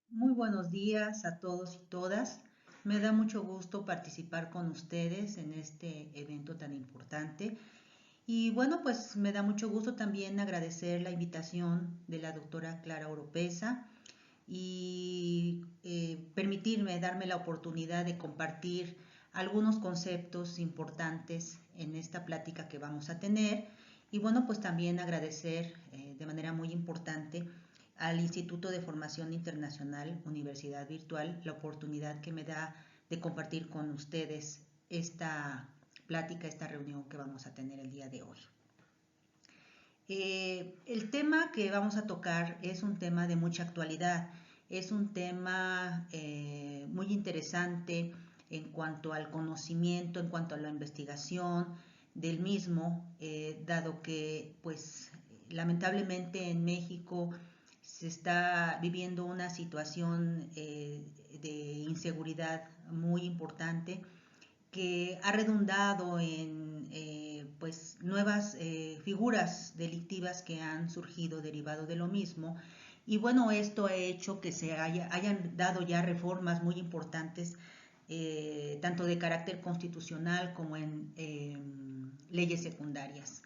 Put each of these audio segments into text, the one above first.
Muy buenos días a todos y todas. Me da mucho gusto participar con ustedes en este evento tan importante. Y bueno, pues me da mucho gusto también agradecer la invitación de la doctora Clara Oropesa y permitirme, darme la oportunidad de compartir algunos conceptos importantes en esta plática que vamos a tener. Y bueno, pues también agradecer de manera muy importante al Instituto de Formación Internacional Universidad Virtual la oportunidad que me da de compartir con ustedes esta plática, esta reunión que vamos a tener el día de hoy. El tema que vamos a tocar es un tema de mucha actualidad, es un tema muy interesante en cuanto al conocimiento, en cuanto a la investigación del mismo, dado que pues lamentablemente en México se está viviendo una situación de inseguridad muy importante que ha redundado en pues nuevas figuras delictivas que han surgido derivado de lo mismo. Y bueno, esto ha hecho que hayan dado ya reformas muy importantes, tanto de carácter constitucional como en leyes secundarias.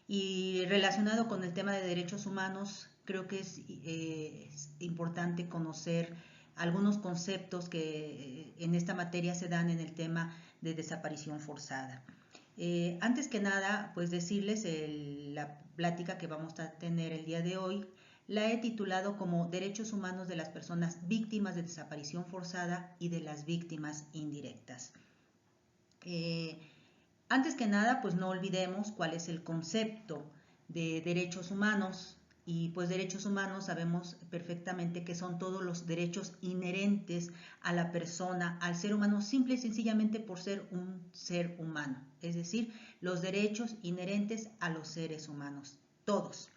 Y relacionado con el tema de derechos humanos, creo que es importante conocer algunos conceptos que en esta materia se dan en el tema de desaparición forzada. Antes que nada, pues decirles la plática que vamos a tener el día de hoy, la he titulado como Derechos Humanos de las Personas Víctimas de Desaparición Forzada y de las Víctimas Indirectas. Eh, Antes que nada, pues no olvidemos cuál es el concepto de derechos humanos. Y pues derechos humanos sabemos perfectamente que son todos los derechos inherentes a la persona, al ser humano, simple y sencillamente por ser un ser humano. Es decir, los derechos inherentes a los seres humanos, todos.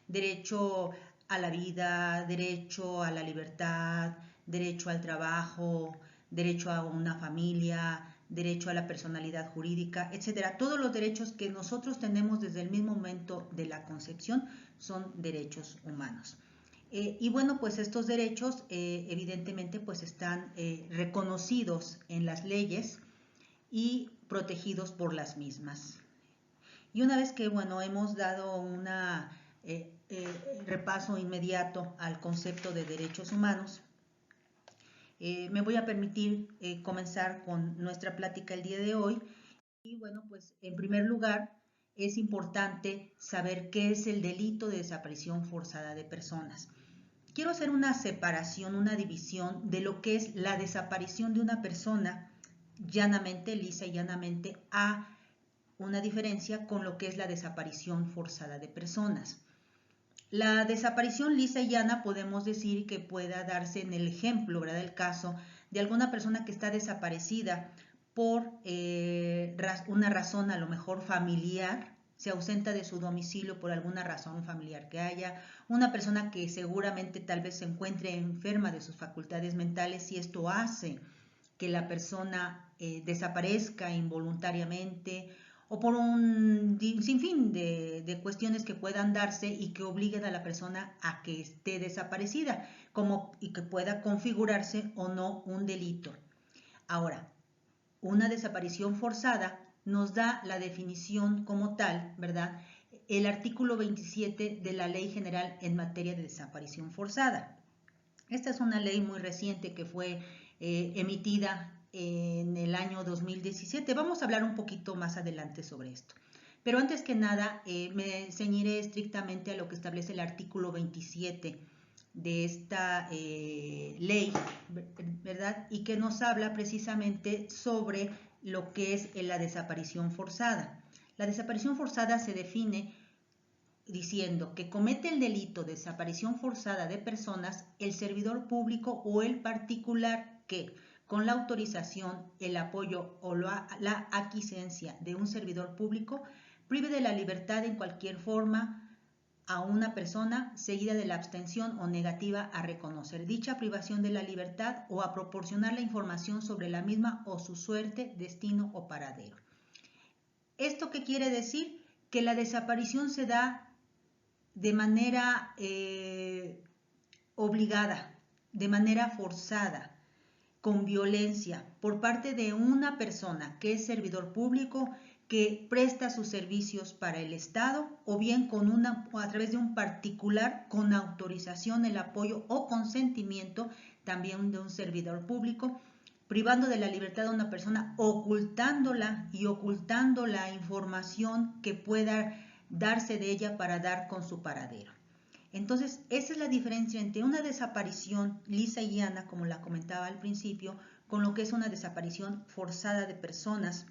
Derecho a la vida, derecho a la libertad, derecho al trabajo, derecho a una familia, derecho a la personalidad jurídica, etcétera. Todos los derechos que nosotros tenemos desde el mismo momento de la concepción son derechos humanos. Y bueno, pues estos derechos evidentemente pues están reconocidos en las leyes y protegidos por las mismas. Y una vez que bueno, hemos dado un repaso inmediato al concepto de derechos humanos, me voy a permitir comenzar con nuestra plática el día de hoy. Y bueno, pues en primer lugar es importante saber qué es el delito de desaparición forzada de personas. Quiero hacer una separación, una división de lo que es la desaparición de una persona llanamente, lisa y llanamente, a una diferencia con lo que es la desaparición forzada de personas. La desaparición lisa y llana podemos decir que pueda darse en el ejemplo, ¿verdad? El caso de alguna persona que está desaparecida por una razón a lo mejor familiar, se ausenta de su domicilio por alguna razón familiar que haya, una persona que seguramente tal vez se encuentre enferma de sus facultades mentales y esto hace que la persona desaparezca involuntariamente o por un sinfín de cuestiones que puedan darse y que obliguen a la persona a que esté desaparecida como, y que pueda configurarse o no un delito. Ahora, una desaparición forzada nos da la definición como tal, ¿verdad? El artículo 27 de la Ley General en materia de desaparición forzada. Esta es una ley muy reciente que fue emitida en el año 2017. Vamos a hablar un poquito más adelante sobre esto. Pero antes que nada, me ceñiré estrictamente a lo que establece el artículo 27 de esta ley, ¿verdad? Y que nos habla precisamente sobre lo que es la desaparición forzada. La desaparición forzada se define diciendo que comete el delito de desaparición forzada de personas el servidor público o el particular que, con la autorización, el apoyo o la aquiescencia de un servidor público, prive de la libertad en cualquier forma a una persona seguida de la abstención o negativa a reconocer dicha privación de la libertad o a proporcionar la información sobre la misma o su suerte, destino o paradero. ¿Esto qué quiere decir? Que la desaparición se da de manera obligada, de manera forzada, con violencia, por parte de una persona que es servidor público, que presta sus servicios para el Estado, o bien a través de un particular con autorización, el apoyo o consentimiento también de un servidor público, privando de la libertad a una persona, ocultándola y ocultando la información que pueda darse de ella para dar con su paradero. Entonces, esa es la diferencia entre una desaparición lisa y llana, como la comentaba al principio, con lo que es una desaparición forzada de personas.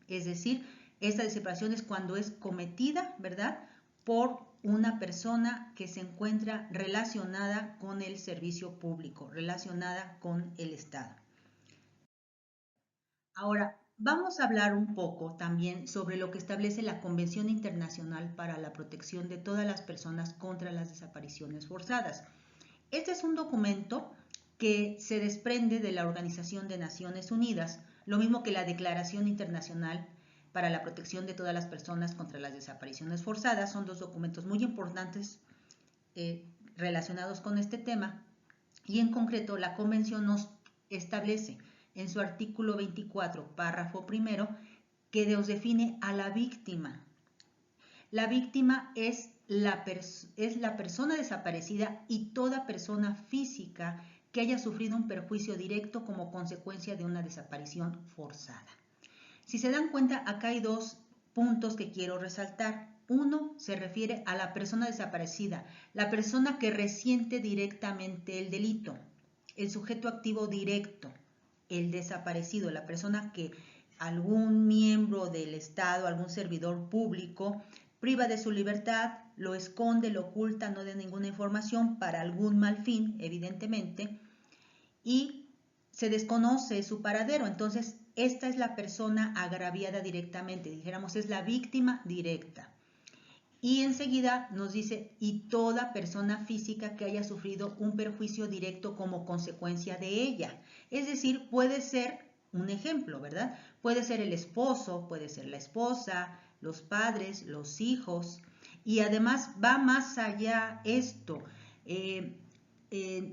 Es decir, esta desaparición es cuando es cometida, ¿verdad?, por una persona que se encuentra relacionada con el servicio público, relacionada con el Estado. Ahora, vamos a hablar un poco también sobre lo que establece la Convención Internacional para la Protección de todas las personas contra las desapariciones forzadas. Este es un documento que se desprende de la Organización de Naciones Unidas, lo mismo que la Declaración Internacional para la Protección de todas las personas contra las desapariciones forzadas. Son dos documentos muy importantes relacionados con este tema, y en concreto la Convención nos establece en su artículo 24, párrafo primero, que nos define a la víctima. La víctima es la persona desaparecida y toda persona física que haya sufrido un perjuicio directo como consecuencia de una desaparición forzada. Si se dan cuenta, acá hay dos puntos que quiero resaltar. Uno se refiere a la persona desaparecida, la persona que resiente directamente el delito, el sujeto activo directo, el desaparecido, la persona que algún miembro del Estado, algún servidor público, priva de su libertad, lo esconde, lo oculta, no da ninguna información para algún mal fin, evidentemente, y se desconoce su paradero. Entonces, esta es la persona agraviada directamente, dijéramos, es la víctima directa. Y enseguida nos dice, y toda persona física que haya sufrido un perjuicio directo como consecuencia de ella. Es decir, puede ser un ejemplo, ¿verdad? Puede ser el esposo, puede ser la esposa, los padres, los hijos. Y además va más allá esto.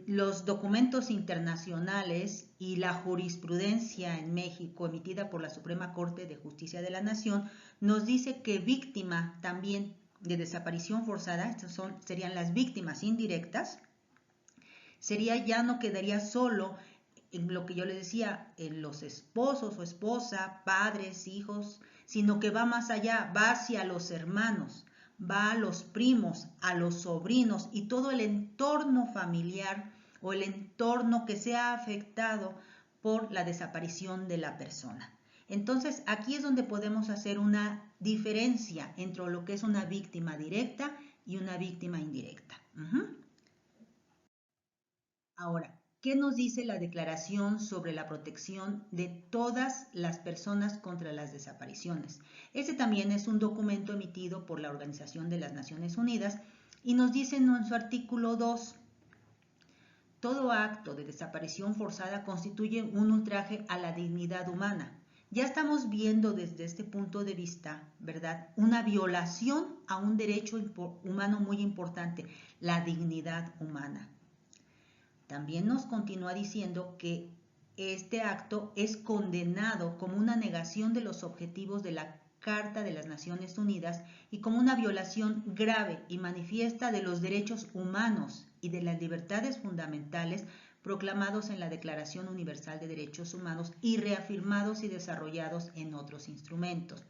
Los documentos internacionales y la jurisprudencia en México emitida por la Suprema Corte de Justicia de la Nación nos dice que víctima también de desaparición forzada, estas serían las víctimas indirectas, ya no quedaría solo en lo que yo les decía, en los esposos o esposa, padres, hijos, sino que va más allá, va hacia los hermanos, va a los primos, a los sobrinos y todo el entorno familiar o el entorno que sea afectado por la desaparición de la persona. Entonces, aquí es donde podemos hacer una diferencia entre lo que es una víctima directa y una víctima indirecta. Ahora, ¿qué nos dice la Declaración sobre la Protección de todas las personas contra las desapariciones? Este también es un documento emitido por la Organización de las Naciones Unidas y nos dice en su artículo 2, todo acto de desaparición forzada constituye un ultraje a la dignidad humana. Ya estamos viendo desde este punto de vista, ¿verdad?, una violación a un derecho humano muy importante, la dignidad humana. También nos continúa diciendo que este acto es condenado como una negación de los objetivos de la Carta de las Naciones Unidas y como una violación grave y manifiesta de los derechos humanos y de las libertades fundamentales proclamados en la Declaración Universal de Derechos Humanos y reafirmados y desarrollados en otros instrumentos.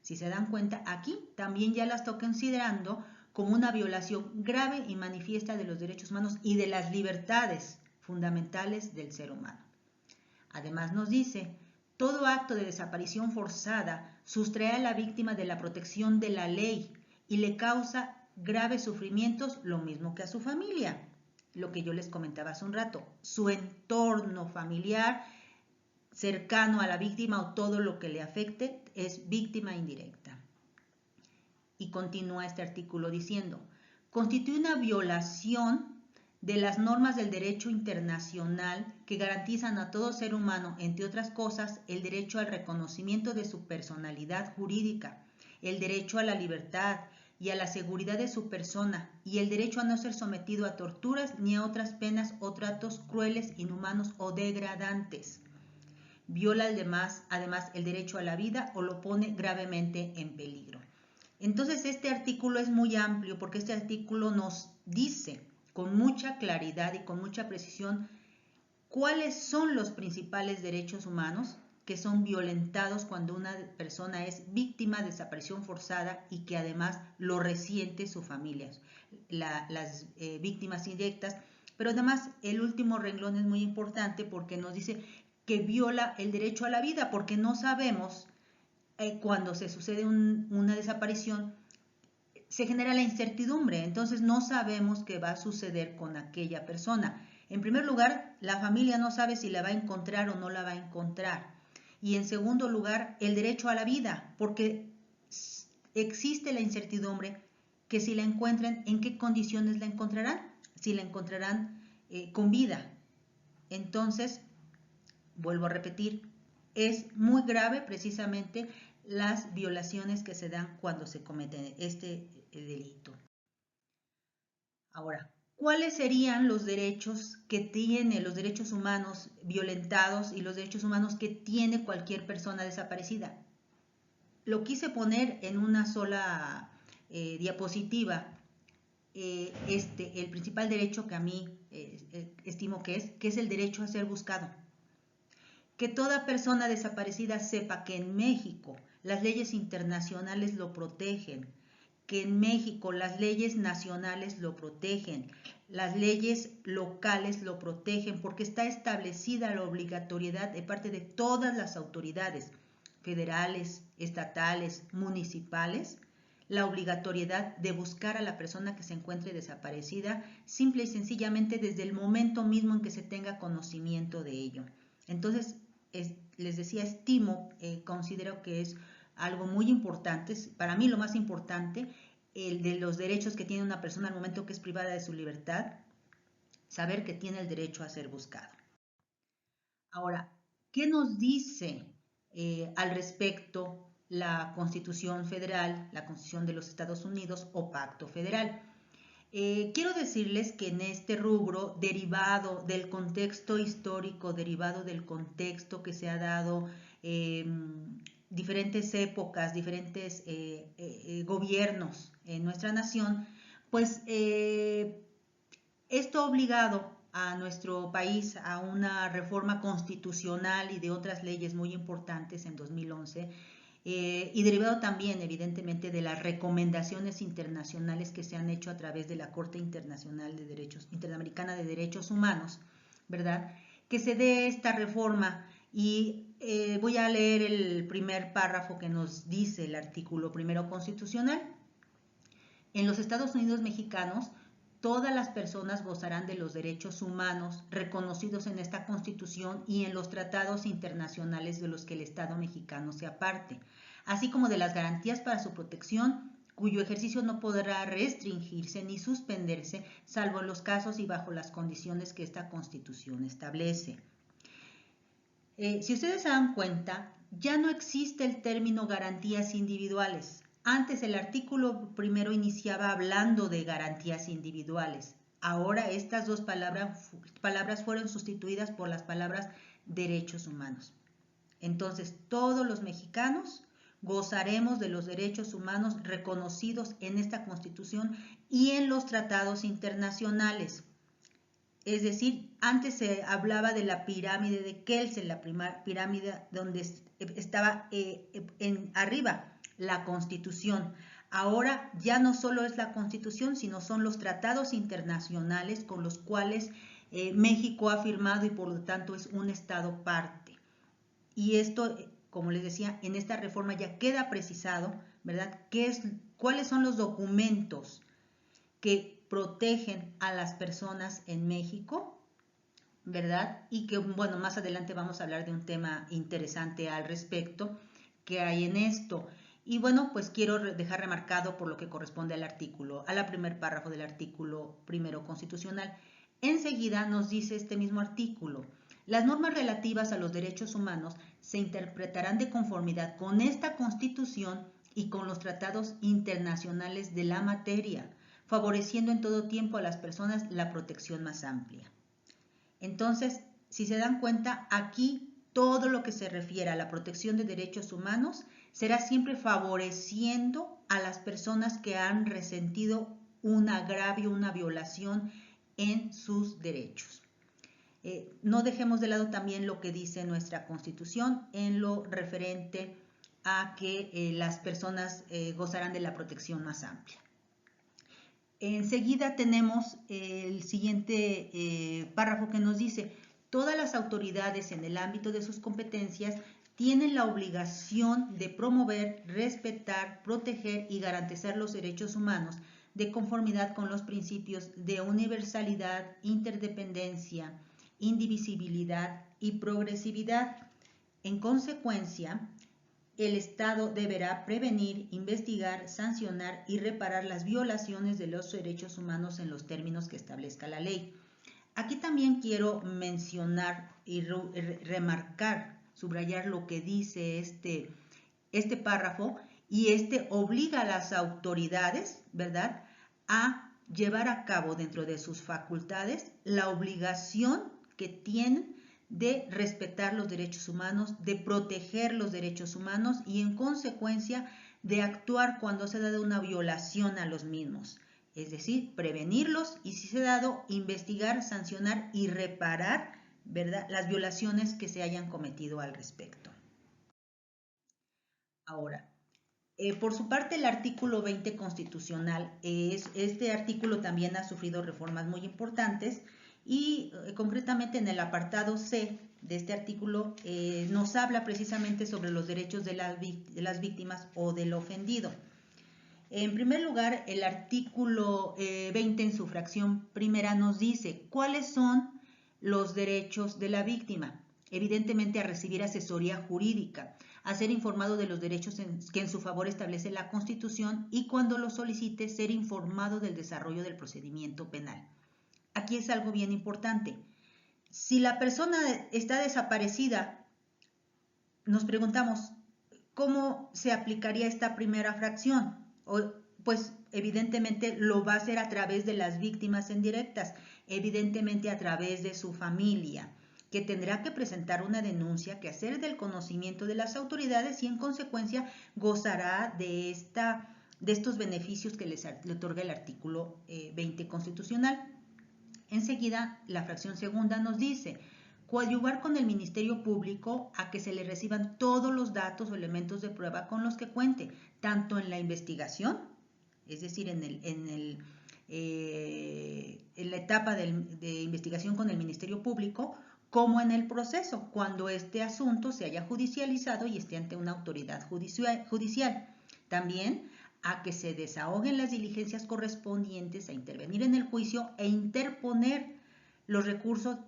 Si se dan cuenta, aquí también ya la estoy considerando como una violación grave y manifiesta de los derechos humanos y de las libertades fundamentales del ser humano. Además nos dice, todo acto de desaparición forzada sustrae a la víctima de la protección de la ley y le causa graves sufrimientos, lo mismo que a su familia. Lo que yo les comentaba hace un rato, su entorno familiar cercano a la víctima o todo lo que le afecte es víctima indirecta. Y continúa este artículo diciendo, constituye una violación de las normas del derecho internacional que garantizan a todo ser humano, entre otras cosas, el derecho al reconocimiento de su personalidad jurídica, el derecho a la libertad, y a la seguridad de su persona y el derecho a no ser sometido a torturas ni a otras penas o tratos crueles, inhumanos o degradantes. Viola además el derecho a la vida o lo pone gravemente en peligro. Entonces este artículo es muy amplio porque este artículo nos dice con mucha claridad y con mucha precisión cuáles son los principales derechos humanos que son violentados cuando una persona es víctima de desaparición forzada y que además lo resiente su familia, las víctimas indirectas. Pero además el último renglón es muy importante porque nos dice que viola el derecho a la vida, porque no sabemos cuando se sucede una desaparición, se genera la incertidumbre, entonces no sabemos qué va a suceder con aquella persona. En primer lugar, la familia no sabe si la va a encontrar o no la va a encontrar. Y en segundo lugar, el derecho a la vida, porque existe la incertidumbre que si la encuentran, ¿en qué condiciones la encontrarán? Si la encontrarán con vida. Entonces, vuelvo a repetir, es muy grave precisamente las violaciones que se dan cuando se comete este delito. Ahora, ¿cuáles serían los derechos que tiene, los derechos humanos violentados y los derechos humanos que tiene cualquier persona desaparecida? Lo quise poner en una sola diapositiva. El principal derecho que a mí estimo que es el derecho a ser buscado. Que toda persona desaparecida sepa que en México las leyes internacionales lo protegen, que en México las leyes nacionales lo protegen, las leyes locales lo protegen, porque está establecida la obligatoriedad de parte de todas las autoridades federales, estatales, municipales, la obligatoriedad de buscar a la persona que se encuentre desaparecida, simple y sencillamente desde el momento mismo en que se tenga conocimiento de ello. Entonces, les decía, considero que es algo muy importante, para mí lo más importante, el de los derechos que tiene una persona al momento que es privada de su libertad, saber que tiene el derecho a ser buscado. Ahora, ¿qué nos dice al respecto la Constitución Federal, la Constitución de los Estados Unidos o Pacto Federal? Quiero decirles que en este rubro, derivado del contexto histórico, derivado del contexto que se ha dado diferentes épocas, diferentes gobiernos en nuestra nación, pues esto ha obligado a nuestro país a una reforma constitucional y de otras leyes muy importantes en 2011, y derivado también, evidentemente, de las recomendaciones internacionales que se han hecho a través de la Corte Interamericana de Derechos Humanos, ¿verdad? Que se dé esta reforma y voy a leer el primer párrafo que nos dice el artículo primero constitucional. En los Estados Unidos mexicanos, todas las personas gozarán de los derechos humanos reconocidos en esta Constitución y en los tratados internacionales de los que el Estado mexicano se aparte, así como de las garantías para su protección, cuyo ejercicio no podrá restringirse ni suspenderse, salvo en los casos y bajo las condiciones que esta Constitución establece. Si ustedes se dan cuenta, ya no existe el término garantías individuales. Antes el artículo primero iniciaba hablando de garantías individuales. Ahora estas dos palabras fueron sustituidas por las palabras derechos humanos. Entonces, todos los mexicanos gozaremos de los derechos humanos reconocidos en esta Constitución y en los tratados internacionales. Es decir, antes se hablaba de la pirámide de Kelsen, la pirámide donde estaba arriba la Constitución. Ahora ya no solo es la Constitución, sino son los tratados internacionales con los cuales México ha firmado y por lo tanto es un Estado parte. Y esto, como les decía, en esta reforma ya queda precisado, ¿verdad? ¿Cuáles son los documentos que protegen a las personas en México, ¿verdad? Y que, bueno, más adelante vamos a hablar de un tema interesante al respecto que hay en esto. Y bueno, pues quiero dejar remarcado por lo que corresponde al artículo, a la primer párrafo del artículo primero constitucional. Enseguida nos dice este mismo artículo: las normas relativas a los derechos humanos se interpretarán de conformidad con esta Constitución y con los tratados internacionales de la materia, favoreciendo en todo tiempo a las personas la protección más amplia. Entonces, si se dan cuenta, aquí todo lo que se refiere a la protección de derechos humanos será siempre favoreciendo a las personas que han resentido un agravio, una violación en sus derechos. No dejemos de lado también lo que dice nuestra Constitución en lo referente a que las personas gozarán de la protección más amplia. Enseguida tenemos el siguiente párrafo que nos dice: todas las autoridades en el ámbito de sus competencias tienen la obligación de promover, respetar, proteger y garantizar los derechos humanos de conformidad con los principios de universalidad, interdependencia, indivisibilidad y progresividad. En consecuencia, el Estado deberá prevenir, investigar, sancionar y reparar las violaciones de los derechos humanos en los términos que establezca la ley. Aquí también quiero mencionar y remarcar, subrayar lo que dice este párrafo, y obliga a las autoridades, ¿verdad?, a llevar a cabo dentro de sus facultades la obligación que tienen de respetar los derechos humanos, de proteger los derechos humanos y en consecuencia de actuar cuando se ha dado una violación a los mismos. Es decir, prevenirlos y, si se ha dado, investigar, sancionar y reparar, ¿verdad?, las violaciones que se hayan cometido al respecto. Ahora, por su parte, el artículo 20 constitucional, este artículo también ha sufrido reformas muy importantes y concretamente en el apartado C de este artículo nos habla precisamente sobre los derechos de las víctimas o del ofendido. En primer lugar, el artículo 20 en su fracción primera nos dice cuáles son los derechos de la víctima. Evidentemente, a recibir asesoría jurídica, a ser informado de los derechos que en su favor establece la Constitución y, cuando lo solicite, ser informado del desarrollo del procedimiento penal. Aquí es algo bien importante. Si la persona está desaparecida, nos preguntamos, ¿cómo se aplicaría esta primera fracción? Pues evidentemente lo va a hacer a través de las víctimas indirectas, evidentemente a través de su familia, que tendrá que presentar una denuncia, que hacer del conocimiento de las autoridades y en consecuencia gozará de estos beneficios que le otorga el artículo 20 constitucional. Enseguida, la fracción segunda nos dice: coadyuvar con el Ministerio Público a que se le reciban todos los datos o elementos de prueba con los que cuente, tanto en la investigación, es decir, en la etapa de investigación con el Ministerio Público, como en el proceso, cuando este asunto se haya judicializado y esté ante una autoridad judicial. También a que se desahoguen las diligencias correspondientes a intervenir en el juicio e interponer los recursos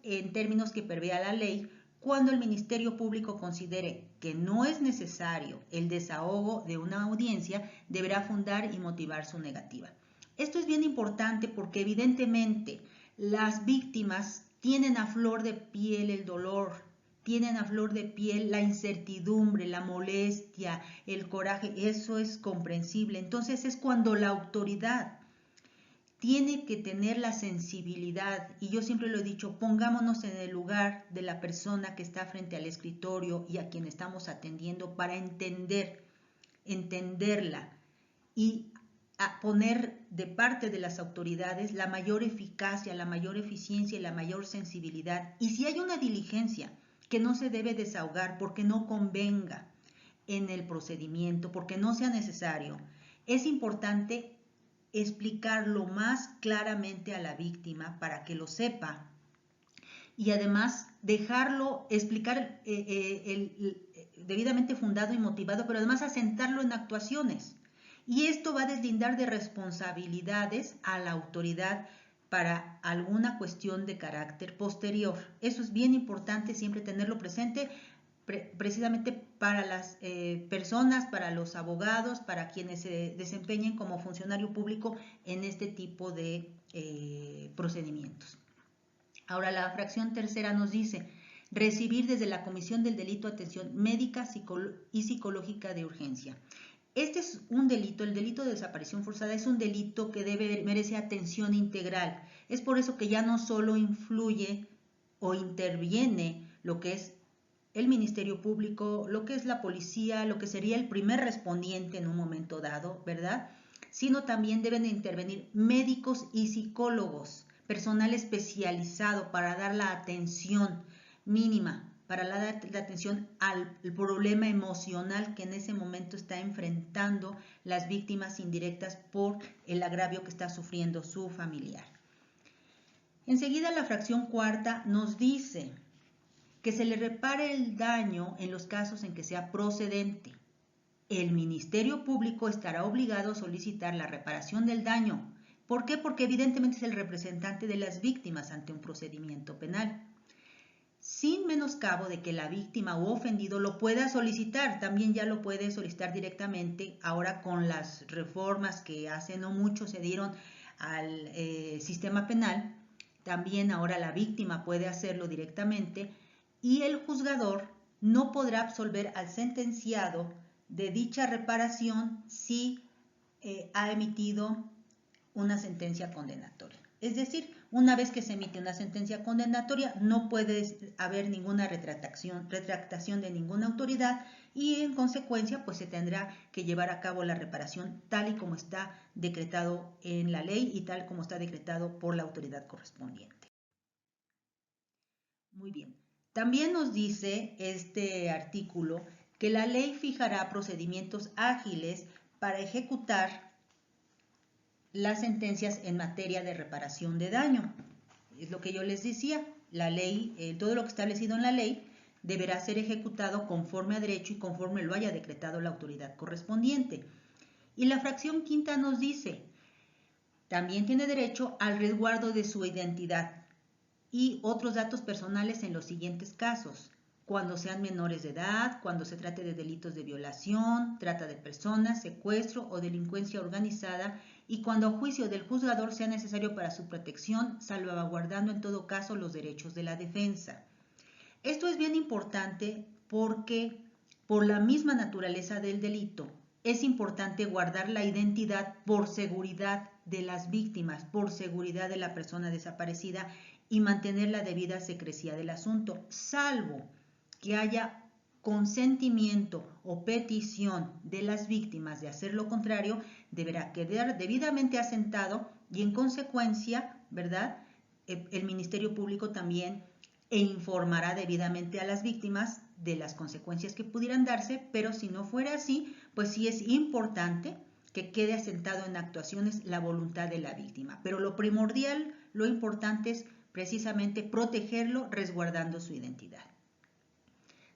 en términos que prevea la ley, cuando el Ministerio Público considere que no es necesario el desahogo de una audiencia, deberá fundar y motivar su negativa. Esto es bien importante porque evidentemente las víctimas tienen a flor de piel el dolor, tienen a flor de piel la incertidumbre, la molestia, el coraje. Eso es comprensible. Entonces es cuando la autoridad tiene que tener la sensibilidad, y yo siempre lo he dicho, pongámonos en el lugar de la persona que está frente al escritorio y a quien estamos atendiendo para entenderla y a poner de parte de las autoridades la mayor eficacia, la mayor eficiencia y la mayor sensibilidad. Y si hay una diligencia que no se debe desahogar porque no convenga en el procedimiento, porque no sea necesario, es importante explicarlo más claramente a la víctima para que lo sepa y además dejarlo explicar debidamente fundado y motivado, pero además asentarlo en actuaciones. Y esto va a deslindar de responsabilidades a la autoridad para alguna cuestión de carácter posterior. Eso es bien importante siempre tenerlo presente, precisamente para las personas, para los abogados, para quienes se desempeñen como funcionario público en este tipo de procedimientos. Ahora, la fracción tercera nos dice: recibir desde la comisión del delito atención médica y psicológica de urgencia. Este es un delito, el delito de desaparición forzada es un delito que merece atención integral. Es por eso que ya no solo influye o interviene lo que es el Ministerio Público, lo que es la policía, lo que sería el primer respondiente en un momento dado, ¿verdad? Sino también deben intervenir médicos y psicólogos, personal especializado para dar la atención mínima, para dar la atención al problema emocional que en ese momento está enfrentando las víctimas indirectas por el agravio que está sufriendo su familiar. Enseguida la fracción cuarta nos dice que se le repare el daño en los casos en que sea procedente. El Ministerio Público estará obligado a solicitar la reparación del daño. ¿Por qué? Porque evidentemente es el representante de las víctimas ante un procedimiento penal. Sin menoscabo de que la víctima u ofendido lo pueda solicitar, también ya lo puede solicitar directamente. Ahora con las reformas que hace no mucho se dieron al sistema penal, también ahora la víctima puede hacerlo directamente y el juzgador no podrá absolver al sentenciado de dicha reparación si ha emitido una sentencia condenatoria. Es decir, una vez que se emite una sentencia condenatoria, no puede haber ninguna retractación de ninguna autoridad y en consecuencia pues se tendrá que llevar a cabo la reparación tal y como está decretado en la ley y tal como está decretado por la autoridad correspondiente. Muy bien. También nos dice este artículo que la ley fijará procedimientos ágiles para ejecutar las sentencias en materia de reparación de daño. Es lo que yo les decía, la ley, todo lo que establecido en la ley deberá ser ejecutado conforme a derecho y conforme lo haya decretado la autoridad correspondiente. Y la fracción quinta nos dice, también tiene derecho al resguardo de su identidad y otros datos personales en los siguientes casos: cuando sean menores de edad, cuando se trate de delitos de violación, trata de personas, secuestro o delincuencia organizada, y cuando a juicio del juzgador sea necesario para su protección, salvaguardando en todo caso los derechos de la defensa. Esto es bien importante porque por la misma naturaleza del delito es importante guardar la identidad por seguridad de las víctimas, por seguridad de la persona desaparecida y mantener la debida secrecía del asunto, salvo que haya consentimiento o petición de las víctimas de hacer lo contrario, deberá quedar debidamente asentado y en consecuencia, ¿verdad? El Ministerio Público también informará debidamente a las víctimas de las consecuencias que pudieran darse, pero si no fuera así, pues sí es importante que quede asentado en actuaciones la voluntad de la víctima. Pero lo primordial, lo importante es precisamente protegerlo resguardando su identidad.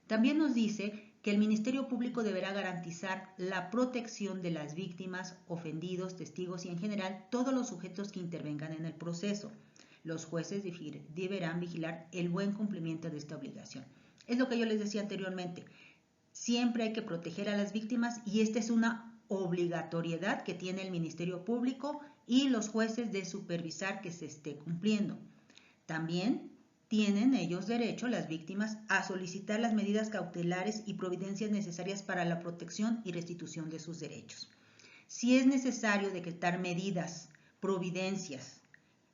También nos dice que el Ministerio Público deberá garantizar la protección de las víctimas, ofendidos, testigos y en general todos los sujetos que intervengan en el proceso. Los jueces deberán vigilar el buen cumplimiento de esta obligación. Es lo que yo les decía anteriormente. Siempre hay que proteger a las víctimas y esta es una obligatoriedad que tiene el Ministerio Público y los jueces de supervisar que se esté cumpliendo. También tienen ellos derecho, las víctimas, a solicitar las medidas cautelares y providencias necesarias para la protección y restitución de sus derechos. Si es necesario decretar medidas, providencias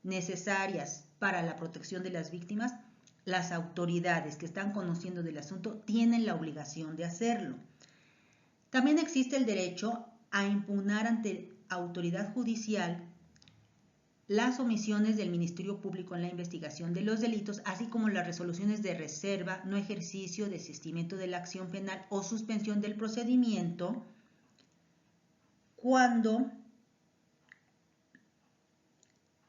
necesarias para la protección de las víctimas, las autoridades que están conociendo del asunto tienen la obligación de hacerlo. También existe el derecho a impugnar ante autoridad judicial las omisiones del Ministerio Público en la investigación de los delitos, así como las resoluciones de reserva, no ejercicio, desistimiento de la acción penal o suspensión del procedimiento cuando,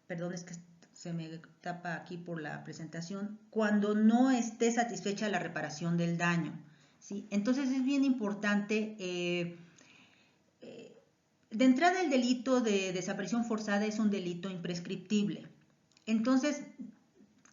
perdón, es que se me tapa aquí por la presentación, cuando no esté satisfecha la reparación del daño, ¿sí? Entonces es bien importante. De entrada, el delito de desaparición forzada es un delito imprescriptible. Entonces,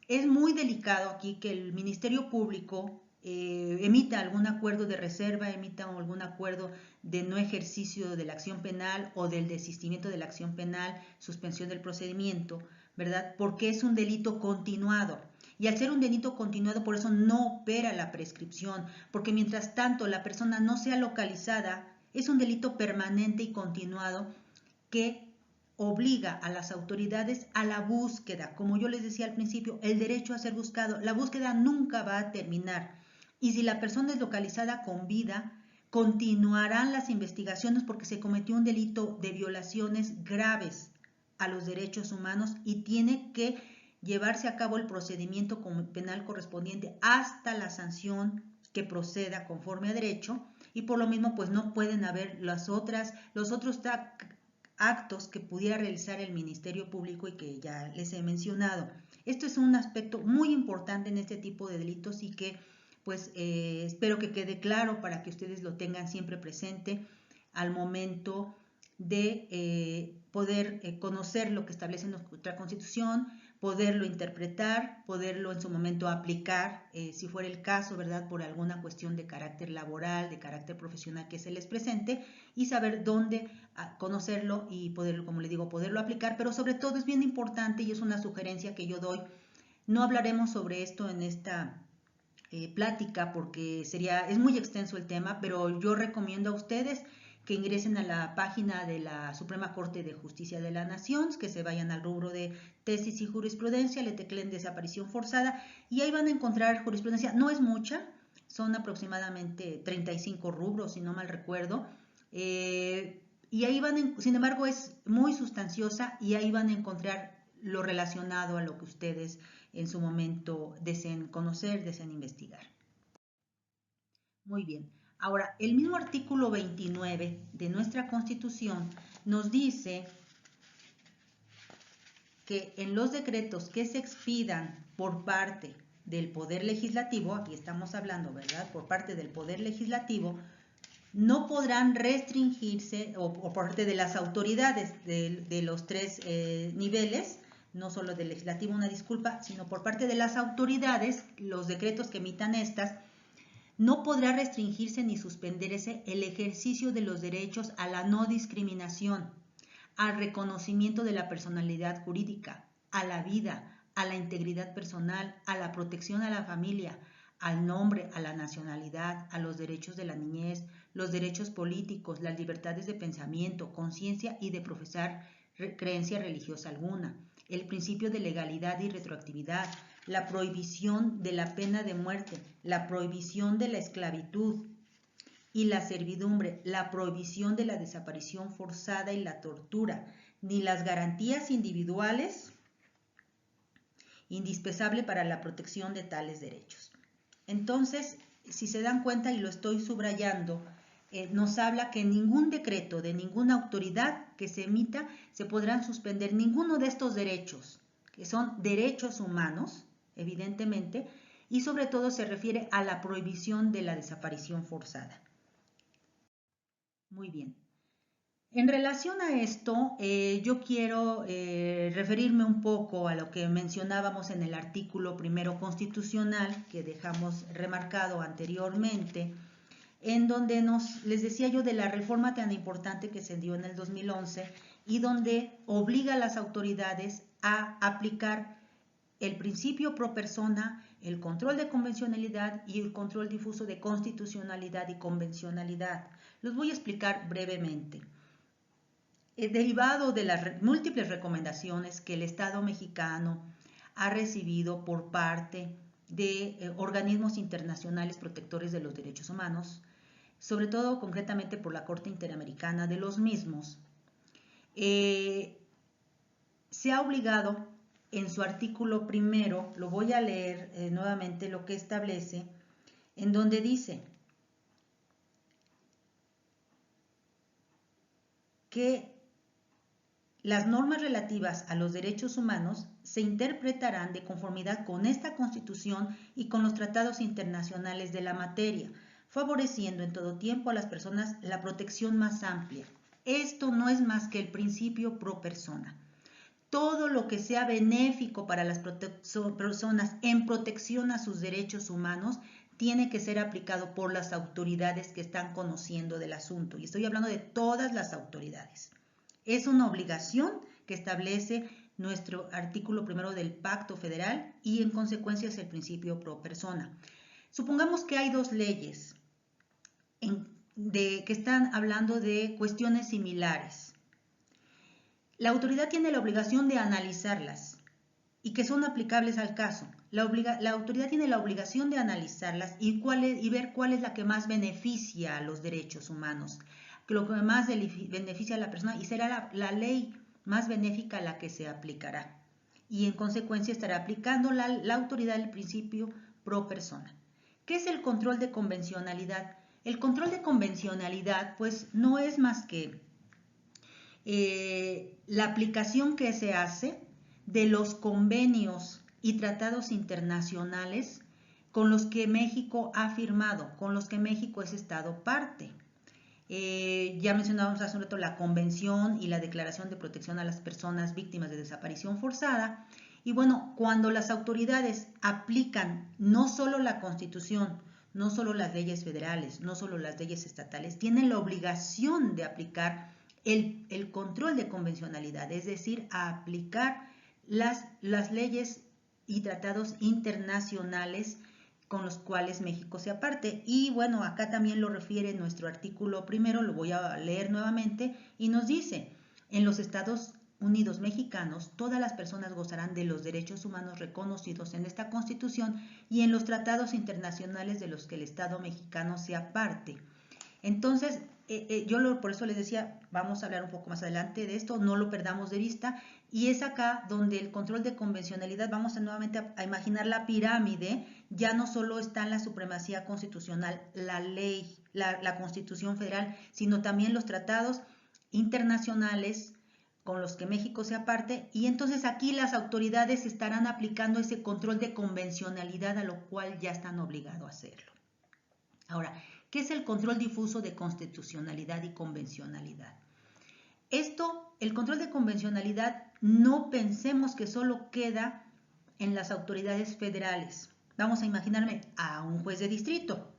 es muy delicado aquí que el Ministerio Público emita algún acuerdo de reserva, emita algún acuerdo de no ejercicio de la acción penal o del desistimiento de la acción penal, suspensión del procedimiento, ¿verdad? Porque es un delito continuado. Y al ser un delito continuado, por eso no opera la prescripción, porque mientras tanto la persona no sea localizada, es un delito permanente y continuado que obliga a las autoridades a la búsqueda. Como yo les decía al principio, el derecho a ser buscado, la búsqueda nunca va a terminar. Y si la persona es localizada con vida, continuarán las investigaciones porque se cometió un delito de violaciones graves a los derechos humanos y tiene que llevarse a cabo el procedimiento penal correspondiente hasta la sanción que proceda conforme a derecho, y por lo mismo pues no pueden haber los otros actos que pudiera realizar el Ministerio Público y que ya les he mencionado. Esto es un aspecto muy importante en este tipo de delitos y que pues espero que quede claro para que ustedes lo tengan siempre presente al momento de poder conocer lo que establece nuestra Constitución, poderlo interpretar, poderlo en su momento aplicar, si fuera el caso, ¿verdad?, por alguna cuestión de carácter laboral, de carácter profesional que se les presente, y saber dónde conocerlo y poderlo, como le digo, poderlo aplicar. Pero sobre todo es bien importante, y es una sugerencia que yo doy, no hablaremos sobre esto en esta plática porque es muy extenso el tema, pero yo recomiendo a ustedes que ingresen a la página de la Suprema Corte de Justicia de la Nación, que se vayan al rubro de tesis y jurisprudencia, le tecleen desaparición forzada y ahí van a encontrar jurisprudencia. No es mucha, son aproximadamente 35 rubros, si no mal recuerdo, y ahí sin embargo es muy sustanciosa y ahí van a encontrar lo relacionado a lo que ustedes en su momento deseen conocer, deseen investigar. Muy bien. Ahora, el mismo artículo 29 de nuestra Constitución nos dice que en los decretos que se expidan por parte del Poder Legislativo, aquí estamos hablando, ¿verdad?, por parte del Poder Legislativo, no podrán restringirse, o por parte de las autoridades de los tres niveles, no solo del legislativo, una disculpa, sino por parte de las autoridades, los decretos que emitan estas, no podrá restringirse ni suspenderse el ejercicio de los derechos a la no discriminación, al reconocimiento de la personalidad jurídica, a la vida, a la integridad personal, a la protección a la familia, al nombre, a la nacionalidad, a los derechos de la niñez, los derechos políticos, las libertades de pensamiento, conciencia y de profesar creencia religiosa alguna, el principio de legalidad y retroactividad, la prohibición de la pena de muerte, la prohibición de la esclavitud y la servidumbre, la prohibición de la desaparición forzada y la tortura, ni las garantías individuales indispensables para la protección de tales derechos. Entonces, si se dan cuenta, y lo estoy subrayando, nos habla que en ningún decreto de ninguna autoridad que se emita se podrán suspender ninguno de estos derechos, que son derechos humanos, evidentemente, y sobre todo se refiere a la prohibición de la desaparición forzada. Muy bien. En relación a esto, yo quiero referirme un poco a lo que mencionábamos en el artículo primero constitucional que dejamos remarcado anteriormente, en donde les decía yo de la reforma tan importante que se dio en el 2011 y donde obliga a las autoridades a aplicar el principio pro persona, el control de convencionalidad y el control difuso de constitucionalidad y convencionalidad. Los voy a explicar brevemente. Derivado de las múltiples recomendaciones que el Estado mexicano ha recibido por parte de organismos internacionales protectores de los derechos humanos, sobre todo concretamente por la Corte Interamericana de los mismos, se ha obligado en su artículo primero, lo voy a leer nuevamente lo que establece, en donde dice que las normas relativas a los derechos humanos se interpretarán de conformidad con esta Constitución y con los tratados internacionales de la materia, favoreciendo en todo tiempo a las personas la protección más amplia. Esto no es más que el principio pro persona. Todo lo que sea benéfico para las personas en protección a sus derechos humanos tiene que ser aplicado por las autoridades que están conociendo del asunto. Y estoy hablando de todas las autoridades. Es una obligación que establece nuestro artículo primero del Pacto Federal y en consecuencia es el principio pro persona. Supongamos que hay dos leyes que están hablando de cuestiones similares. La autoridad tiene la obligación de analizarlas y que son aplicables al caso. La autoridad tiene la obligación de analizarlas y ver cuál es la que más beneficia a los derechos humanos, lo que más beneficia a la persona, y será la ley más benéfica la que se aplicará. Y en consecuencia estará aplicando la autoridad el principio pro persona. ¿Qué es el control de convencionalidad? El control de convencionalidad pues no es más que la aplicación que se hace de los convenios y tratados internacionales con los que México ha firmado, con los que México es Estado parte. Ya mencionábamos hace un rato la Convención y la Declaración de Protección a las Personas Víctimas de Desaparición Forzada. Y bueno, cuando las autoridades aplican no solo la Constitución, no solo las leyes federales, no solo las leyes estatales, tienen la obligación de aplicar el control de convencionalidad, es decir, a aplicar las leyes y tratados internacionales con los cuales México se aparte. Y bueno, acá también lo refiere nuestro artículo primero, lo voy a leer nuevamente, y nos dice: en los Estados Unidos mexicanos, todas las personas gozarán de los derechos humanos reconocidos en esta Constitución y en los tratados internacionales de los que el Estado mexicano sea parte. Entonces, por eso les decía, vamos a hablar un poco más adelante de esto, no lo perdamos de vista, y es acá donde el control de convencionalidad, vamos nuevamente a imaginar la pirámide, ya no solo está en la supremacía constitucional, la ley, la Constitución Federal, sino también los tratados internacionales con los que México se aparte, y entonces aquí las autoridades estarán aplicando ese control de convencionalidad a lo cual ya están obligados a hacerlo. Ahora, ¿qué es el control difuso de constitucionalidad y convencionalidad? El control de convencionalidad, no pensemos que solo queda en las autoridades federales. Vamos a imaginarme a un juez de distrito,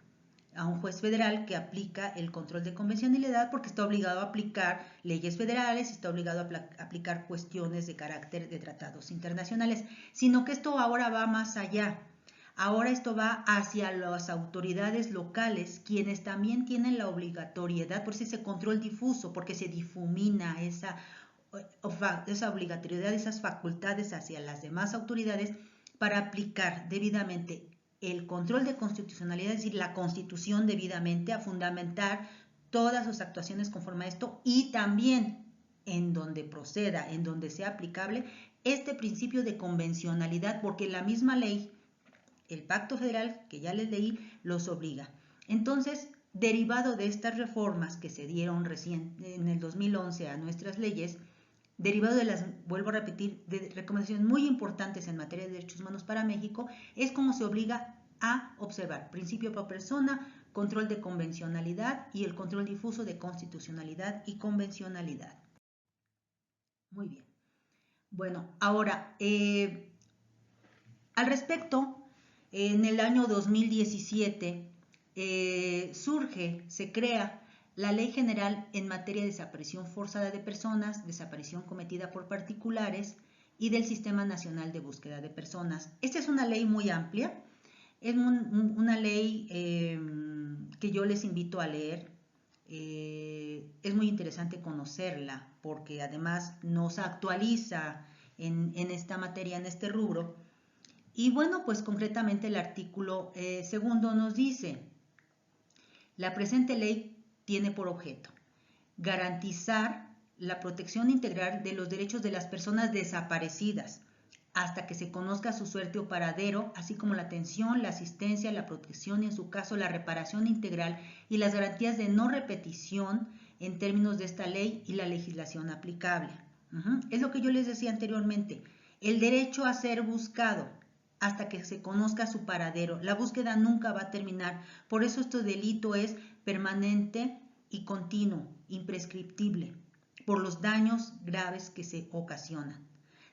a un juez federal que aplica el control de convencionalidad porque está obligado a aplicar leyes federales, está obligado a aplicar cuestiones de carácter de tratados internacionales, sino que esto ahora va más allá. Ahora esto va hacia las autoridades locales, quienes también tienen la obligatoriedad, por eso ese control difuso, porque se difumina esa obligatoriedad, esas facultades hacia las demás autoridades para aplicar debidamente el control de constitucionalidad, es decir, la Constitución debidamente, a fundamentar todas sus actuaciones conforme a esto, y también en donde proceda, en donde sea aplicable este principio de convencionalidad, porque la misma ley, el Pacto Federal, que ya les leí, los obliga. Entonces, derivado de estas reformas que se dieron recién en el 2011 a nuestras leyes, derivado de las, vuelvo a repetir, de recomendaciones muy importantes en materia de derechos humanos para México, es como se obliga a observar principio pro persona, control de convencionalidad y el control difuso de constitucionalidad y convencionalidad. Muy bien. Bueno, ahora, al respecto, en el año 2017 se crea la Ley General en materia de desaparición forzada de personas, desaparición cometida por particulares y del Sistema Nacional de Búsqueda de Personas. Esta es una ley muy amplia, es una ley que yo les invito a leer. Es muy interesante conocerla porque además nos actualiza en esta materia, en este rubro. Y bueno, pues concretamente el artículo segundo nos dice: la presente ley tiene por objeto garantizar la protección integral de los derechos de las personas desaparecidas hasta que se conozca su suerte o paradero, así como la atención, la asistencia, la protección y en su caso la reparación integral y las garantías de no repetición en términos de esta ley y la legislación aplicable. Es lo que yo les decía anteriormente, el derecho a ser buscado hasta que se conozca su paradero. La búsqueda nunca va a terminar, por eso este delito es permanente y continuo, imprescriptible, por los daños graves que se ocasionan.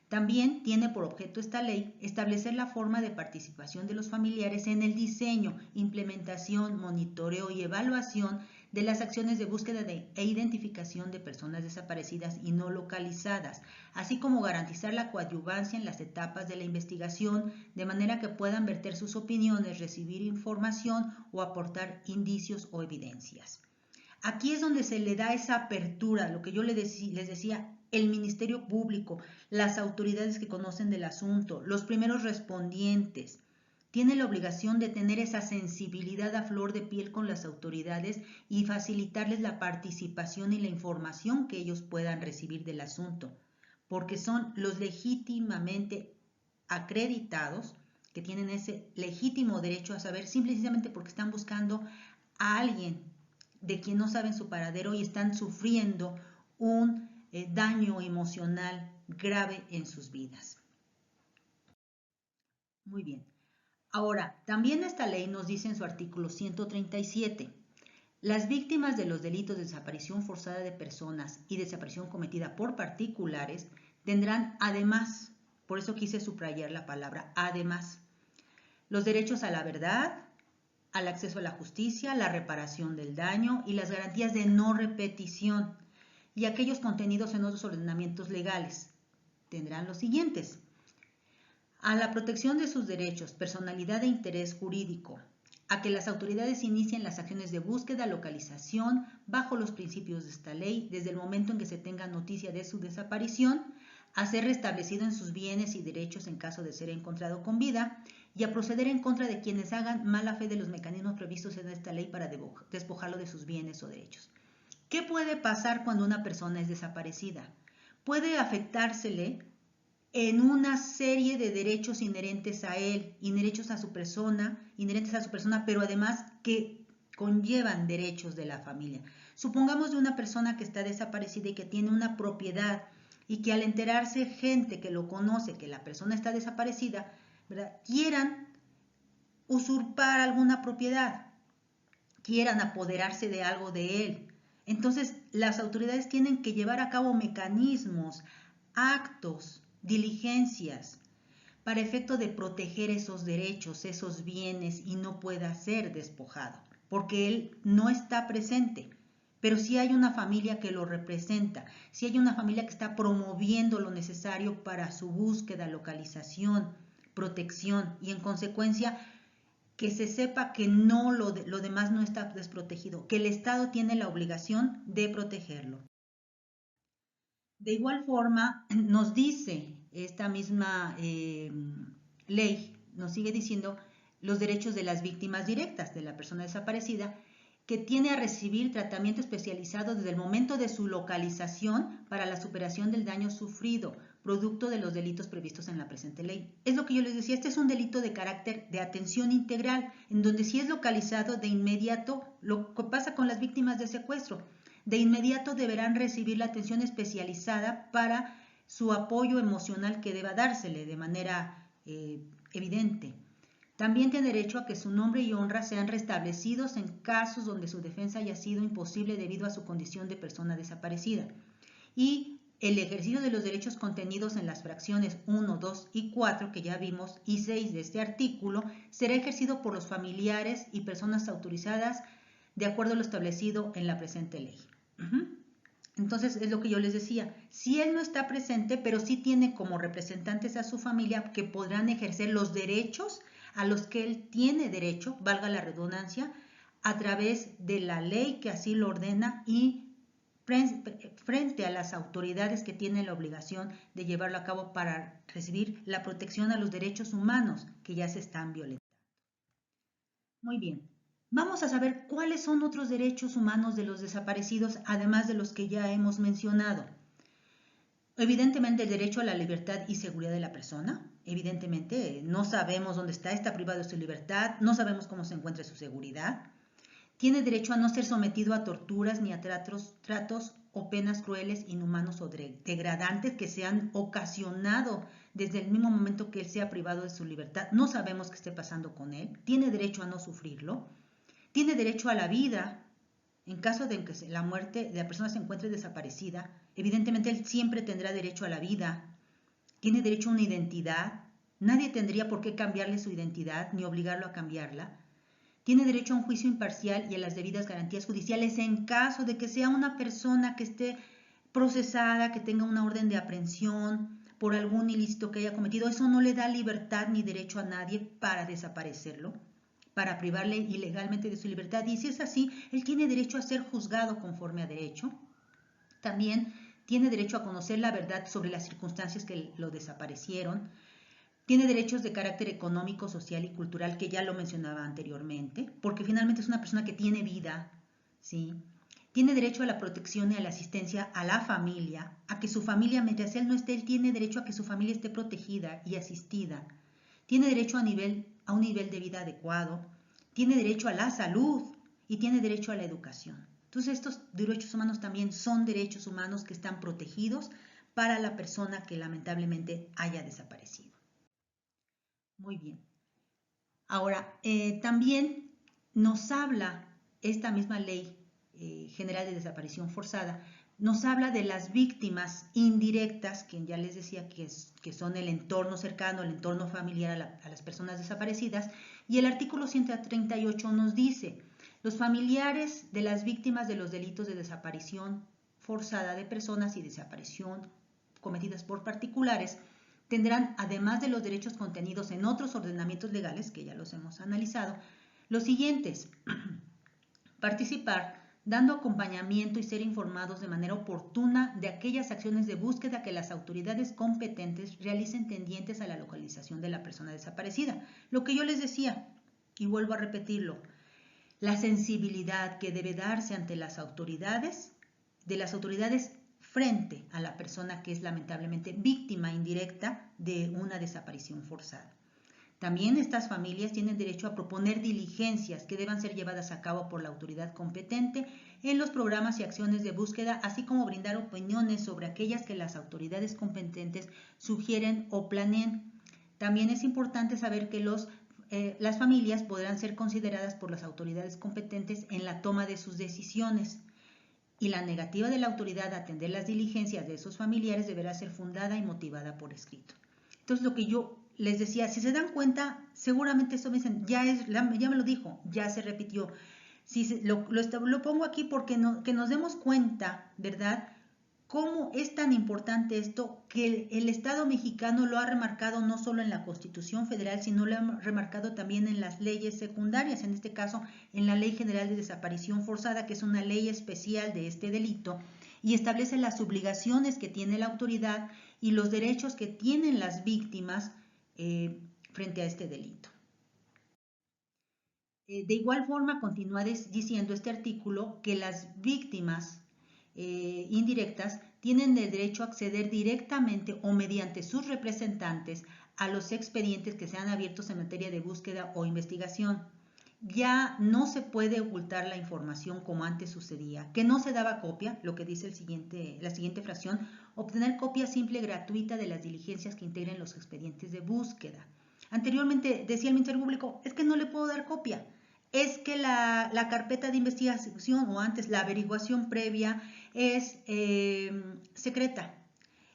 También tiene por objeto esta ley establecer la forma de participación de los familiares en el diseño, implementación, monitoreo y evaluación de las acciones de búsqueda e identificación de personas desaparecidas y no localizadas, así como garantizar la coadyuvancia en las etapas de la investigación, de manera que puedan verter sus opiniones, recibir información o aportar indicios o evidencias. Aquí es donde se le da esa apertura, lo que yo les decía, el Ministerio Público, las autoridades que conocen del asunto, los primeros respondientes, tienen la obligación de tener esa sensibilidad a flor de piel con las autoridades y facilitarles la participación y la información que ellos puedan recibir del asunto, porque son los legítimamente acreditados que tienen ese legítimo derecho a saber, simplemente porque están buscando a alguien de quien no saben su paradero y están sufriendo un daño emocional grave en sus vidas. Muy bien. Ahora, también esta ley nos dice en su artículo 137, las víctimas de los delitos de desaparición forzada de personas y desaparición cometida por particulares tendrán además, por eso quise subrayar la palabra además, los derechos a la verdad, al acceso a la justicia, la reparación del daño y las garantías de no repetición, y aquellos contenidos en otros ordenamientos legales. Tendrán los siguientes: a la protección de sus derechos, personalidad e interés jurídico, a que las autoridades inicien las acciones de búsqueda, localización, bajo los principios de esta ley, desde el momento en que se tenga noticia de su desaparición, a ser restablecido en sus bienes y derechos en caso de ser encontrado con vida, y a proceder en contra de quienes hagan mala fe de los mecanismos previstos en esta ley para despojarlo de sus bienes o derechos. ¿Qué puede pasar cuando una persona es desaparecida? Puede afectársele en una serie de derechos inherentes a él, inherentes a su persona, pero además que conllevan derechos de la familia. Supongamos de una persona que está desaparecida y que tiene una propiedad y que al enterarse gente que lo conoce, que la persona está desaparecida, ¿verdad?, quieran usurpar alguna propiedad, quieran apoderarse de algo de él. Entonces, las autoridades tienen que llevar a cabo mecanismos, actos, diligencias, para efecto de proteger esos derechos, esos bienes, y no pueda ser despojado, porque él no está presente. Pero sí hay una familia que lo representa, sí hay una familia que está promoviendo lo necesario para su búsqueda, localización, protección, y en consecuencia que se sepa que no lo demás no está desprotegido, que el Estado tiene la obligación de protegerlo. De igual forma, nos dice esta misma ley, nos sigue diciendo los derechos de las víctimas directas de la persona desaparecida, que tiene a recibir tratamiento especializado desde el momento de su localización para la superación del daño sufrido, producto de los delitos previstos en la presente ley. Es lo que yo les decía, este es un delito de carácter de atención integral, en donde si es localizado de inmediato, lo que pasa con las víctimas de secuestro, de inmediato deberán recibir la atención especializada para su apoyo emocional que deba dársele de manera evidente. También tiene derecho a que su nombre y honra sean restablecidos en casos donde su defensa haya sido imposible debido a su condición de persona desaparecida. Y el ejercicio de los derechos contenidos en las fracciones 1, 2 y 4, que ya vimos, y 6 de este artículo, será ejercido por los familiares y personas autorizadas de acuerdo a lo establecido en la presente ley. Entonces, es lo que yo les decía, si él no está presente, pero sí tiene como representantes a su familia que podrán ejercer los derechos a los que él tiene derecho, valga la redundancia, a través de la ley que así lo ordena y frente a las autoridades que tienen la obligación de llevarlo a cabo para recibir la protección a los derechos humanos que ya se están violentando. Muy bien, vamos a saber cuáles son otros derechos humanos de los desaparecidos, además de los que ya hemos mencionado. Evidentemente, el derecho a la libertad y seguridad de la persona. Evidentemente, no sabemos dónde está privado de su libertad, no sabemos cómo se encuentra su seguridad. Tiene derecho a no ser sometido a torturas ni a tratos o penas crueles, inhumanos o degradantes que se han ocasionado desde el mismo momento que él sea privado de su libertad. No sabemos qué esté pasando con él. Tiene derecho a no sufrirlo. Tiene derecho a la vida. En caso de que la muerte de la persona se encuentre desaparecida, evidentemente él siempre tendrá derecho a la vida. Tiene derecho a una identidad. Nadie tendría por qué cambiarle su identidad ni obligarlo a cambiarla. tiene derecho a un juicio imparcial y a las debidas garantías judiciales en caso de que sea una persona que esté procesada, que tenga una orden de aprehensión por algún ilícito que haya cometido. Eso no le da libertad ni derecho a nadie para desaparecerlo, para privarle ilegalmente de su libertad. Y si es así, él tiene derecho a ser juzgado conforme a derecho. También tiene derecho a conocer la verdad sobre las circunstancias que lo desaparecieron. Tiene derechos de carácter económico, social y cultural, que ya lo mencionaba anteriormente, porque finalmente es una persona que tiene vida, ¿sí? Tiene derecho a la protección y a la asistencia a la familia, a que su familia, mientras él no esté, él tiene derecho a que su familia esté protegida y asistida. Tiene derecho a un nivel de vida adecuado. Tiene derecho a la salud y tiene derecho a la educación. Entonces, estos derechos humanos también son derechos humanos que están protegidos para la persona que lamentablemente haya desaparecido. Muy bien. Ahora, también nos habla esta misma ley general de desaparición forzada, nos habla de las víctimas indirectas, que ya les decía que son el entorno cercano, el entorno familiar a las personas desaparecidas, y el artículo 138 nos dice, los familiares de las víctimas de los delitos de desaparición forzada de personas y desaparición cometidas por particulares, tendrán, además de los derechos contenidos en otros ordenamientos legales, que ya los hemos analizado, los siguientes: participar dando acompañamiento y ser informados de manera oportuna de aquellas acciones de búsqueda que las autoridades competentes realicen tendientes a la localización de la persona desaparecida. Lo que yo les decía, y vuelvo a repetirlo, la sensibilidad que debe darse ante las autoridades, de las autoridades frente a la persona que es lamentablemente víctima indirecta de una desaparición forzada. También estas familias tienen derecho a proponer diligencias que deban ser llevadas a cabo por la autoridad competente en los programas y acciones de búsqueda, así como brindar opiniones sobre aquellas que las autoridades competentes sugieren o planeen. También es importante saber que las familias podrán ser consideradas por las autoridades competentes en la toma de sus decisiones, y la negativa de la autoridad a atender las diligencias de esos familiares deberá ser fundada y motivada por escrito. Entonces, lo que yo les decía, si se dan cuenta, seguramente esto me dicen, ya me lo dijo, ya se repitió. Lo pongo aquí porque que nos demos cuenta, ¿verdad?, cómo es tan importante esto, que el Estado mexicano lo ha remarcado no solo en la Constitución Federal, sino lo ha remarcado también en las leyes secundarias, en este caso en la Ley General de Desaparición Forzada, que es una ley especial de este delito, y establece las obligaciones que tiene la autoridad y los derechos que tienen las víctimas frente a este delito. De igual forma, continúa diciendo este artículo que las víctimas indirectas tienen el derecho a acceder directamente o mediante sus representantes a los expedientes que sean abiertos en materia de búsqueda o investigación. Ya no se puede ocultar la información como antes sucedía, que no se daba copia, lo que dice la siguiente fracción, obtener copia simple gratuita de las diligencias que integren los expedientes de búsqueda. Anteriormente decía el Ministerio Público, es que no le puedo dar copia, es que la carpeta de investigación o antes la averiguación previa es secreta,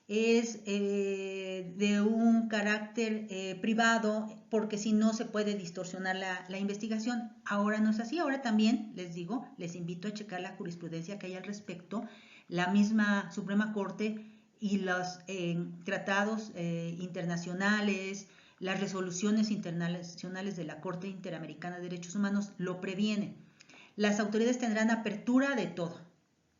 es de un carácter privado, porque si no se puede distorsionar la investigación. Ahora no es así, ahora también les digo, les invito a checar la jurisprudencia que hay al respecto, la misma Suprema Corte y los tratados internacionales, las resoluciones internacionales de la Corte Interamericana de Derechos Humanos lo previenen. Las autoridades tendrán apertura de todo.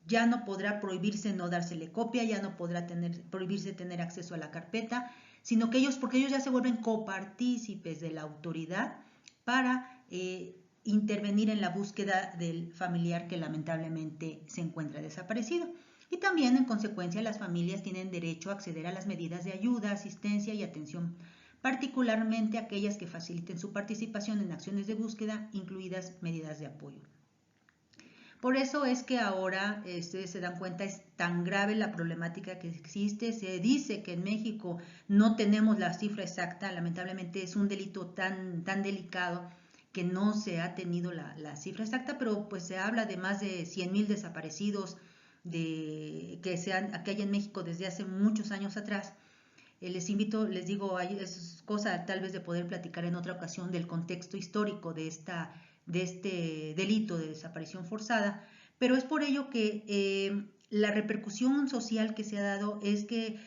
Ya no podrá prohibirse no dársele copia, ya no podrá prohibirse tener acceso a la carpeta, sino que porque ellos ya se vuelven copartícipes de la autoridad para intervenir en la búsqueda del familiar que lamentablemente se encuentra desaparecido. Y también, en consecuencia, las familias tienen derecho a acceder a las medidas de ayuda, asistencia y atención, particularmente aquellas que faciliten su participación en acciones de búsqueda, incluidas medidas de apoyo. Por eso es que ahora, ustedes se dan cuenta, es tan grave la problemática que existe. Se dice que en México no tenemos la cifra exacta, lamentablemente es un delito tan delicado que no se ha tenido la cifra exacta, pero pues se habla de más de 100,000 desaparecidos que hay en México desde hace muchos años atrás. Les invito, les digo, es cosa tal vez de poder platicar en otra ocasión del contexto histórico de esta de este delito de desaparición forzada, pero es por ello que la repercusión social que se ha dado es que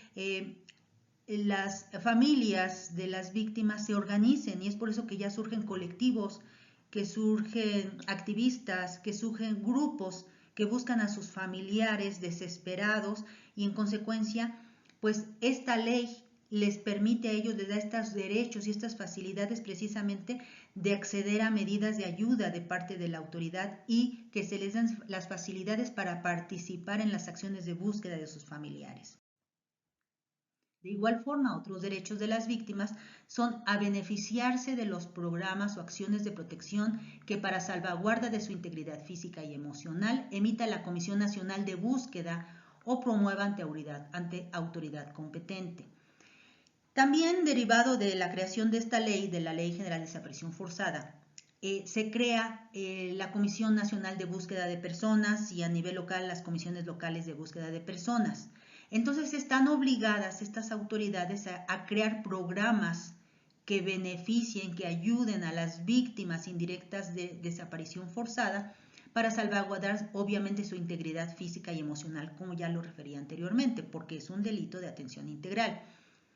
las familias de las víctimas se organicen, y es por eso que ya surgen colectivos, que surgen activistas, que surgen grupos que buscan a sus familiares desesperados, y en consecuencia, pues esta ley les permite a ellos, les da estos derechos y estas facilidades precisamente de acceder a medidas de ayuda de parte de la autoridad, y que se les dan las facilidades para participar en las acciones de búsqueda de sus familiares. De igual forma, otros derechos de las víctimas son a beneficiarse de los programas o acciones de protección que, para salvaguarda de su integridad física y emocional, emita la Comisión Nacional de Búsqueda o promueva ante autoridad competente. También, derivado de la creación de esta ley, de la Ley General de Desaparición Forzada, se crea la Comisión Nacional de Búsqueda de Personas, y a nivel local las comisiones locales de búsqueda de personas. Entonces están obligadas estas autoridades a crear programas que beneficien, que ayuden a las víctimas indirectas de desaparición forzada, para salvaguardar obviamente su integridad física y emocional, como ya lo refería anteriormente, porque es un delito de atención integral.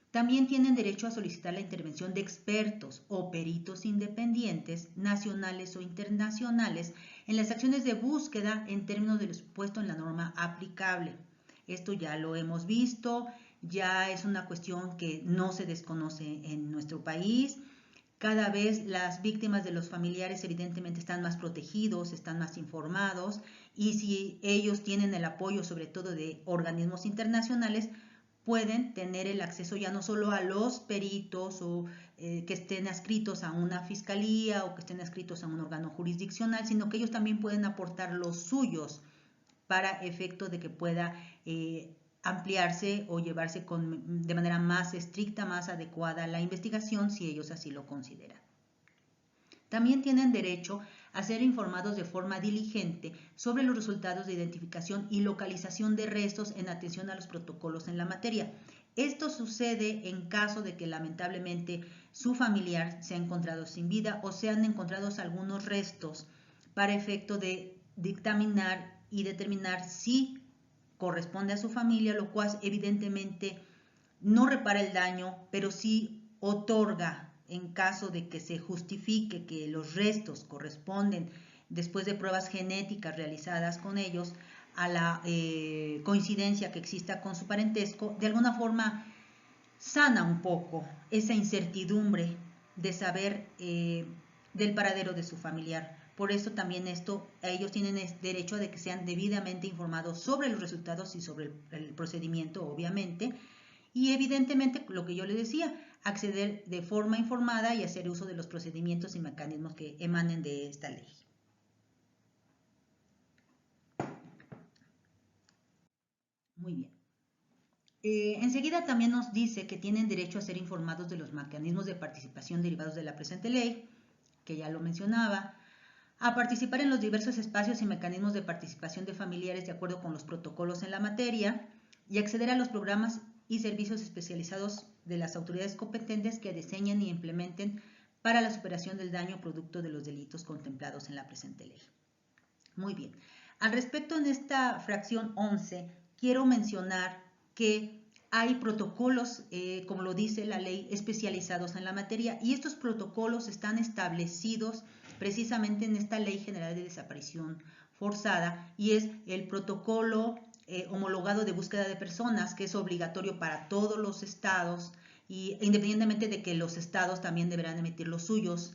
También tienen derecho a solicitar la intervención de expertos o peritos independientes, nacionales o internacionales, en las acciones de búsqueda en términos de lo expuesto en la norma aplicable. Esto ya lo hemos visto, ya es una cuestión que no se desconoce en nuestro país. Cada vez las víctimas de los familiares evidentemente están más protegidos, están más informados, y si ellos tienen el apoyo sobre todo de organismos internacionales, pueden tener el acceso ya no solo a los peritos o que estén adscritos a una fiscalía o que estén adscritos a un órgano jurisdiccional, sino que ellos también pueden aportar los suyos para efecto de que pueda ampliarse o llevarse de manera más estricta, más adecuada la investigación, si ellos así lo consideran. También tienen derecho a ser informados de forma diligente sobre los resultados de identificación y localización de restos en atención a los protocolos en la materia. Esto sucede en caso de que lamentablemente su familiar se ha encontrado sin vida o se han encontrado algunos restos, para efecto de dictaminar y determinar si corresponde a su familia, lo cual evidentemente no repara el daño, pero sí otorga, en caso de que se justifique que los restos corresponden, después de pruebas genéticas realizadas con ellos, a la coincidencia que exista con su parentesco, de alguna forma sana un poco esa incertidumbre de saber del paradero de su familiar. Por eso también ellos tienen derecho de que sean debidamente informados sobre los resultados y sobre el procedimiento, obviamente, y evidentemente, lo que yo les decía, acceder de forma informada y hacer uso de los procedimientos y mecanismos que emanen de esta ley. Muy bien. Enseguida también nos dice que tienen derecho a ser informados de los mecanismos de participación derivados de la presente ley, que ya lo mencionaba, a participar en los diversos espacios y mecanismos de participación de familiares de acuerdo con los protocolos en la materia, y acceder a los programas y servicios especializados de las autoridades competentes que diseñen y implementen para la superación del daño producto de los delitos contemplados en la presente ley. Muy bien. Al respecto, en esta fracción 11, quiero mencionar que hay protocolos, como lo dice la ley, especializados en la materia, y estos protocolos están establecidos precisamente en esta Ley General de Desaparición Forzada, y es el protocolo homologado de búsqueda de personas, que es obligatorio para todos los estados, y independientemente de que los estados también deberán emitir los suyos.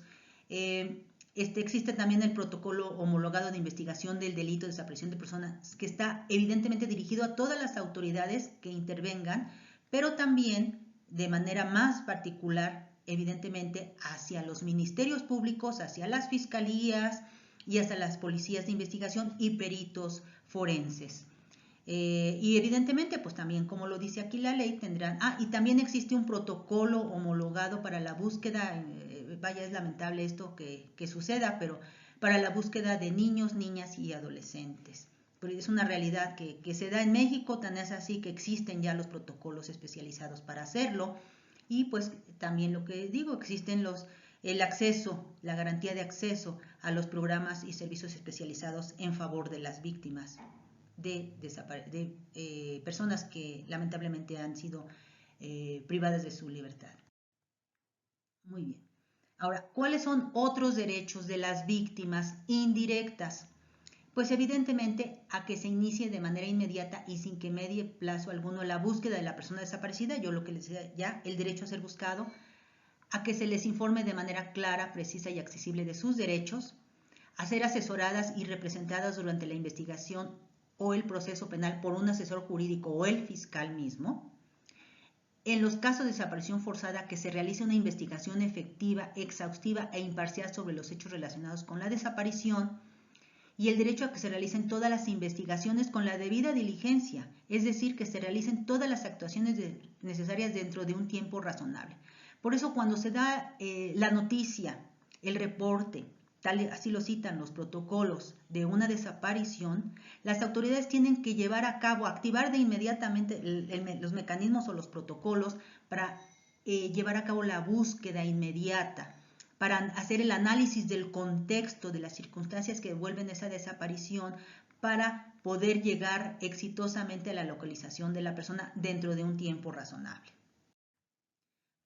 Existe también el protocolo homologado de investigación del delito de desaparición de personas, que está evidentemente dirigido a todas las autoridades que intervengan, pero también de manera más particular, evidentemente, hacia los ministerios públicos, hacia las fiscalías y hasta las policías de investigación y peritos forenses. Y evidentemente, pues también, como lo dice aquí la ley, tendrán... y también existe un protocolo homologado para la búsqueda, vaya, es lamentable esto que suceda, pero para la búsqueda de niños, niñas y adolescentes. Pero es una realidad que se da en México, tan es así que existen ya los protocolos especializados para hacerlo. Y pues también lo que digo, existen los el acceso, la garantía de acceso a los programas y servicios especializados en favor de las víctimas de personas que lamentablemente han sido privadas de su libertad. Muy bien. Ahora, ¿cuáles son otros derechos de las víctimas indirectas? Pues evidentemente a que se inicie de manera inmediata y sin que medie plazo alguno la búsqueda de la persona desaparecida, yo lo que les decía ya, el derecho a ser buscado, a que se les informe de manera clara, precisa y accesible de sus derechos, a ser asesoradas y representadas durante la investigación o el proceso penal por un asesor jurídico o el fiscal mismo. En los casos de desaparición forzada, que se realice una investigación efectiva, exhaustiva e imparcial sobre los hechos relacionados con la desaparición, y el derecho a que se realicen todas las investigaciones con la debida diligencia, es decir, que se realicen todas las actuaciones necesarias dentro de un tiempo razonable. Por eso cuando se da la noticia, el reporte, así lo citan los protocolos de una desaparición, las autoridades tienen que llevar a cabo, activar de inmediatamente los mecanismos o los protocolos para llevar a cabo la búsqueda inmediata, para hacer el análisis del contexto, de las circunstancias que envuelven esa desaparición, para poder llegar exitosamente a la localización de la persona dentro de un tiempo razonable.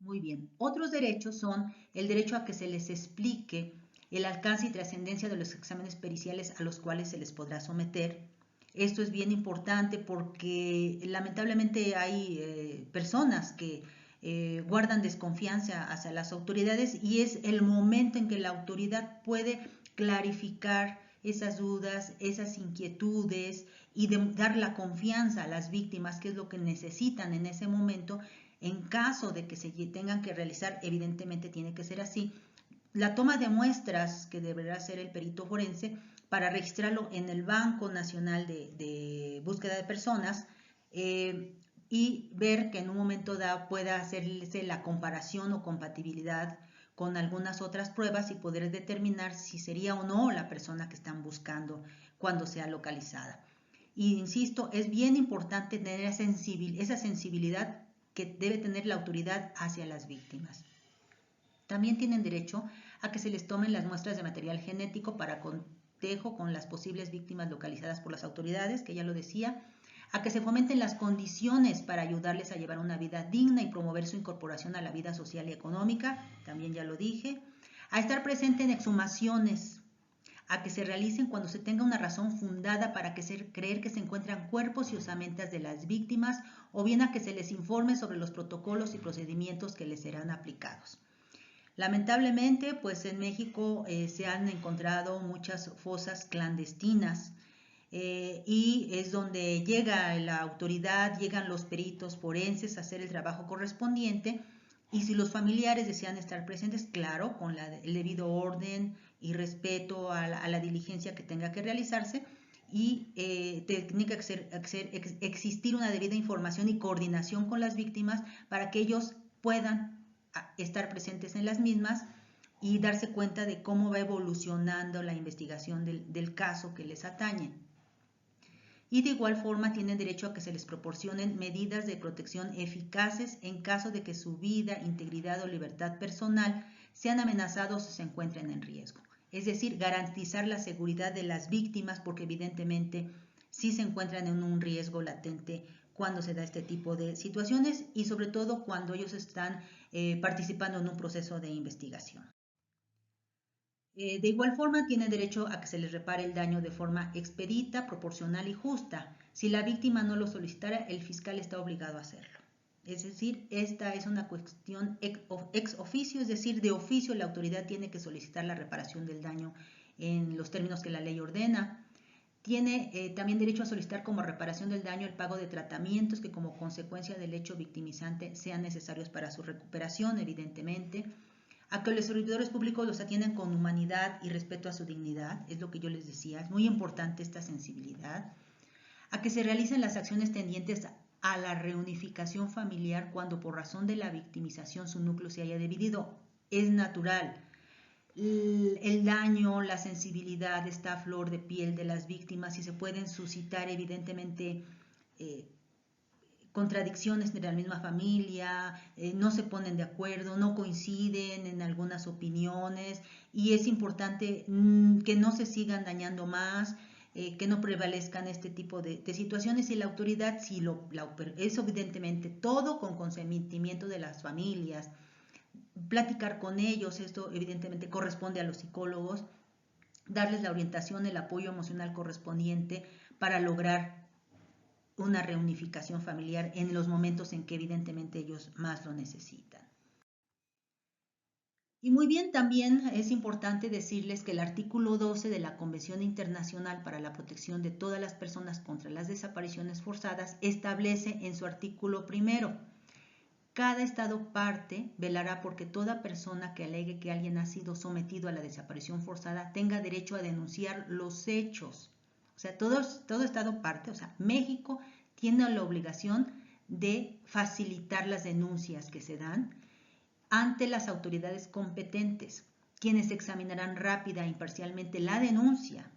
Muy bien, otros derechos son el derecho a que se les explique el alcance y trascendencia de los exámenes periciales a los cuales se les podrá someter. Esto es bien importante porque lamentablemente hay personas que guardan desconfianza hacia las autoridades y es el momento en que la autoridad puede clarificar esas dudas, esas inquietudes y dar la confianza a las víctimas, que es lo que necesitan en ese momento. En caso de que se tengan que realizar, evidentemente tiene que ser así, la toma de muestras que deberá hacer el perito forense para registrarlo en el Banco Nacional de Búsqueda de Personas y ver que en un momento dado pueda hacerse la comparación o compatibilidad con algunas otras pruebas y poder determinar si sería o no la persona que están buscando cuando sea localizada. Y insisto, es bien importante tener esa sensibilidad que debe tener la autoridad hacia las víctimas. También tienen derecho a que se les tomen las muestras de material genético para cotejo con las posibles víctimas localizadas por las autoridades, que ya lo decía, a que se fomenten las condiciones para ayudarles a llevar una vida digna y promover su incorporación a la vida social y económica, también ya lo dije, a estar presente en exhumaciones, a que se realicen cuando se tenga una razón fundada para creer que se encuentran cuerpos y osamentas de las víctimas, o bien a que se les informe sobre los protocolos y procedimientos que les serán aplicados. Lamentablemente, pues en México se han encontrado muchas fosas clandestinas y es donde llega la autoridad, llegan los peritos forenses a hacer el trabajo correspondiente, y si los familiares desean estar presentes, claro, con el debido orden y respeto a la diligencia que tenga que realizarse, y tiene que existir una debida información y coordinación con las víctimas para que ellos puedan estar presentes en las mismas y darse cuenta de cómo va evolucionando la investigación del caso que les atañe. Y de igual forma tienen derecho a que se les proporcionen medidas de protección eficaces en caso de que su vida, integridad o libertad personal sean amenazados o se encuentren en riesgo. Es decir, garantizar la seguridad de las víctimas, porque evidentemente sí se encuentran en un riesgo latente cuando se da este tipo de situaciones y sobre todo cuando ellos están participando en un proceso de investigación. De igual forma, tienen derecho a que se les repare el daño de forma expedita, proporcional y justa. Si la víctima no lo solicitara, el fiscal está obligado a hacerlo. Es decir, esta es una cuestión ex oficio, es decir, de oficio la autoridad tiene que solicitar la reparación del daño en los términos que la ley ordena. Tiene también derecho a solicitar como reparación del daño el pago de tratamientos que como consecuencia del hecho victimizante sean necesarios para su recuperación, evidentemente. A que los servidores públicos los atiendan con humanidad y respeto a su dignidad, es lo que yo les decía, es muy importante esta sensibilidad. A que se realicen las acciones tendientes a la reunificación familiar cuando por razón de la victimización su núcleo se haya dividido. Es natural. El daño, la sensibilidad está a flor de piel de las víctimas y se pueden suscitar evidentemente contradicciones de la misma familia, no se ponen de acuerdo, no coinciden en algunas opiniones y es importante que no se sigan dañando más, que no prevalezcan este tipo de situaciones y la autoridad, si es evidentemente todo con consentimiento de las familias, platicar con ellos, esto evidentemente corresponde a los psicólogos, darles la orientación, el apoyo emocional correspondiente para lograr una reunificación familiar en los momentos en que evidentemente ellos más lo necesitan. Y muy bien, también es importante decirles que el artículo 12 de la Convención Internacional para la Protección de todas las personas contra las desapariciones forzadas establece en su artículo primero: cada Estado parte velará porque toda persona que alegue que alguien ha sido sometido a la desaparición forzada tenga derecho a denunciar los hechos. O sea, todo Estado parte, o sea, México tiene la obligación de facilitar las denuncias que se dan ante las autoridades competentes, quienes examinarán rápida e imparcialmente la denuncia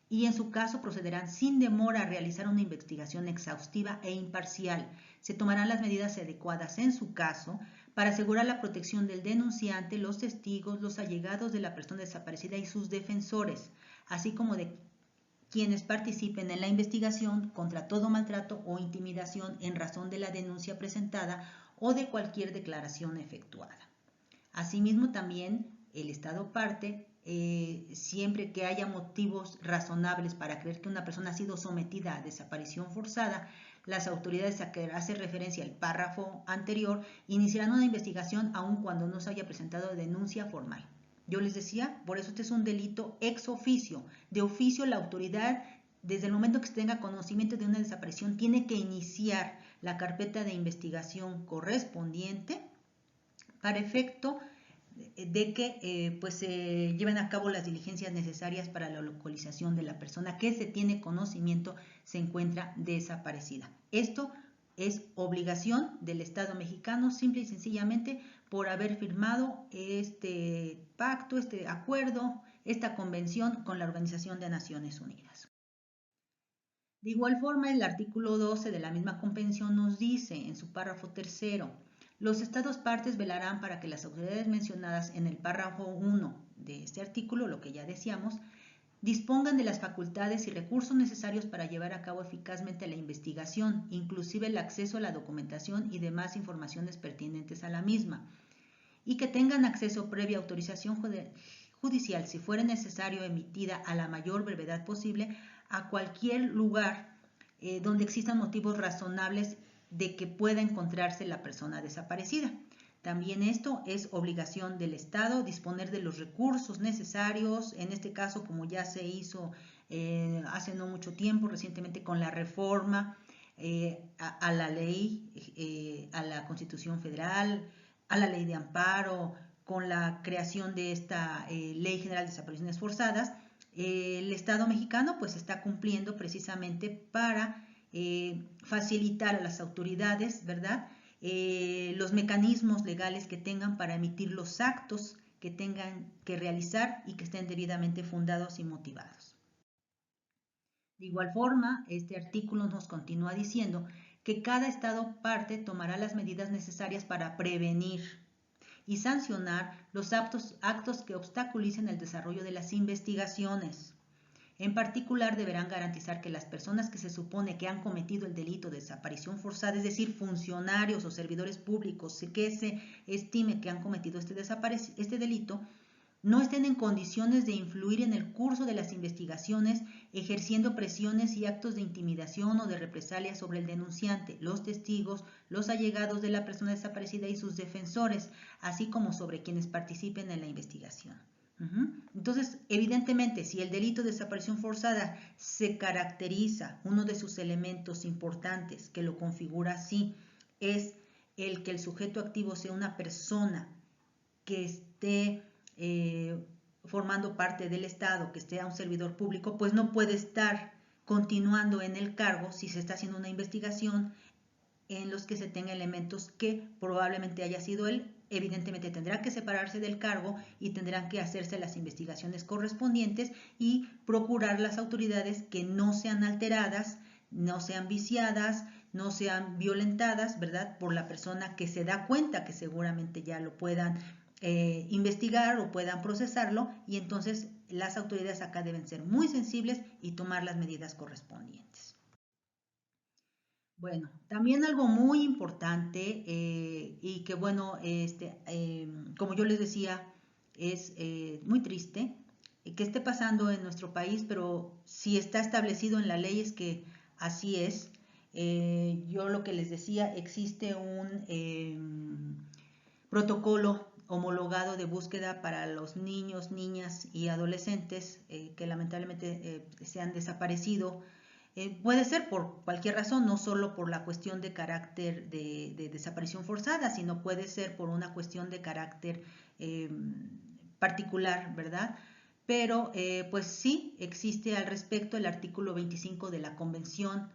y en su caso procederán sin demora a realizar una investigación exhaustiva e imparcial. Se tomarán las medidas adecuadas en su caso para asegurar la protección del denunciante, los testigos, los allegados de la persona desaparecida y sus defensores, así como de quienes participen en la investigación contra todo maltrato o intimidación en razón de la denuncia presentada o de cualquier declaración efectuada. Asimismo, también el Estado parte siempre que haya motivos razonables para creer que una persona ha sido sometida a desaparición forzada, las autoridades a que hace referencia el párrafo anterior iniciarán una investigación aun cuando no se haya presentado denuncia formal. Yo les decía, por eso este es un delito ex oficio. De oficio, la autoridad, desde el momento que se tenga conocimiento de una desaparición, tiene que iniciar la carpeta de investigación correspondiente para efecto de que pues se lleven a cabo las diligencias necesarias para la localización de la persona que se tiene conocimiento se encuentra desaparecida. Esto es obligación del Estado mexicano simple y sencillamente por haber firmado este pacto, este acuerdo, esta convención con la Organización de Naciones Unidas. De igual forma, el artículo 12 de la misma convención nos dice en su párrafo tercero: los Estados partes velarán para que las autoridades mencionadas en el párrafo 1 de este artículo, lo que ya decíamos, dispongan de las facultades y recursos necesarios para llevar a cabo eficazmente la investigación, inclusive el acceso a la documentación y demás informaciones pertinentes a la misma, y que tengan acceso previa autorización judicial, si fuera necesario, emitida a la mayor brevedad posible, a cualquier lugar donde existan motivos razonables de que pueda encontrarse la persona desaparecida. También esto es obligación del Estado, disponer de los recursos necesarios, en este caso como ya se hizo hace no mucho tiempo, recientemente con la reforma a la ley, a la Constitución Federal, a la ley de amparo, con la creación de esta Ley General de Desapariciones Forzadas, el Estado mexicano pues está cumpliendo precisamente para facilitar a las autoridades, ¿verdad?, los mecanismos legales que tengan para emitir los actos que tengan que realizar y que estén debidamente fundados y motivados. De igual forma, este artículo nos continúa diciendo que cada Estado parte tomará las medidas necesarias para prevenir y sancionar los actos que obstaculicen el desarrollo de las investigaciones. En particular, deberán garantizar que las personas que se supone que han cometido el delito de desaparición forzada, es decir, funcionarios o servidores públicos que se estime que han cometido este delito, no estén en condiciones de influir en el curso de las investigaciones, ejerciendo presiones y actos de intimidación o de represalia sobre el denunciante, los testigos, los allegados de la persona desaparecida y sus defensores, así como sobre quienes participen en la investigación. Entonces, evidentemente, si el delito de desaparición forzada se caracteriza, uno de sus elementos importantes que lo configura así, es el que el sujeto activo sea una persona que esté formando parte del Estado, que esté a un servidor público, pues no puede estar continuando en el cargo si se está haciendo una investigación en los que se tenga elementos que probablemente haya sido él. Evidentemente tendrá que separarse del cargo y tendrán que hacerse las investigaciones correspondientes y procurar las autoridades que no sean alteradas, no sean viciadas, no sean violentadas, ¿verdad? Por la persona que se da cuenta que seguramente ya lo puedan investigar o puedan procesarlo, y entonces las autoridades acá deben ser muy sensibles y tomar las medidas correspondientes. Bueno, también algo muy importante y que bueno, como yo les decía, es muy triste que esté pasando en nuestro país, pero si está establecido en la ley es que así es. Yo lo que les decía, existe un protocolo homologado de búsqueda para los niños, niñas y adolescentes que lamentablemente se han desaparecido. Puede ser por cualquier razón, no solo por la cuestión de carácter de desaparición forzada, sino puede ser por una cuestión de carácter particular, ¿verdad? Pero pues sí existe al respecto el artículo 25 de la Convención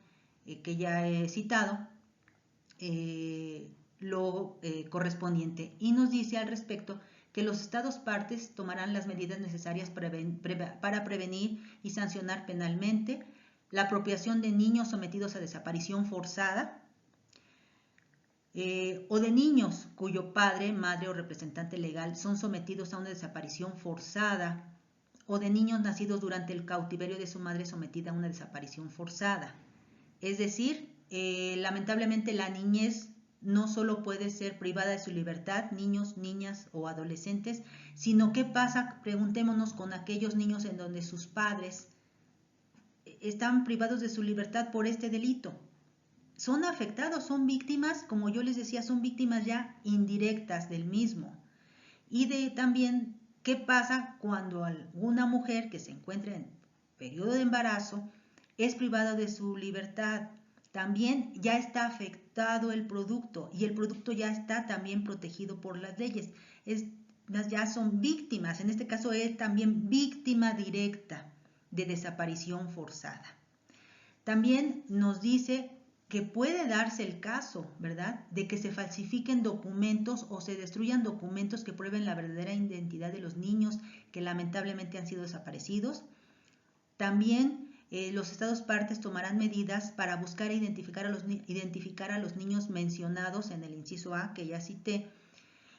que ya he citado, lo correspondiente, y nos dice al respecto que los estados partes tomarán las medidas necesarias para prevenir y sancionar penalmente la apropiación de niños sometidos a desaparición forzada o de niños cuyo padre, madre o representante legal son sometidos a una desaparición forzada, o de niños nacidos durante el cautiverio de su madre sometida a una desaparición forzada. Es decir, lamentablemente la niñez no solo puede ser privada de su libertad, niños, niñas o adolescentes, sino qué pasa, preguntémonos, con aquellos niños en donde sus padres están privados de su libertad por este delito. Son afectados, son víctimas, como yo les decía, son víctimas ya indirectas del mismo. Y de también qué pasa cuando alguna mujer que se encuentra en periodo de embarazo es privada de su libertad. También ya está afectado el producto y el producto ya está también protegido por las leyes. Ya son víctimas, en este caso es también víctima directa de desaparición forzada. También nos dice que puede darse el caso, ¿verdad?, de que se falsifiquen documentos o se destruyan documentos que prueben la verdadera identidad de los niños que lamentablemente han sido desaparecidos. También los estados partes tomarán medidas para buscar e identificar a los niños mencionados en el inciso A, que ya cité,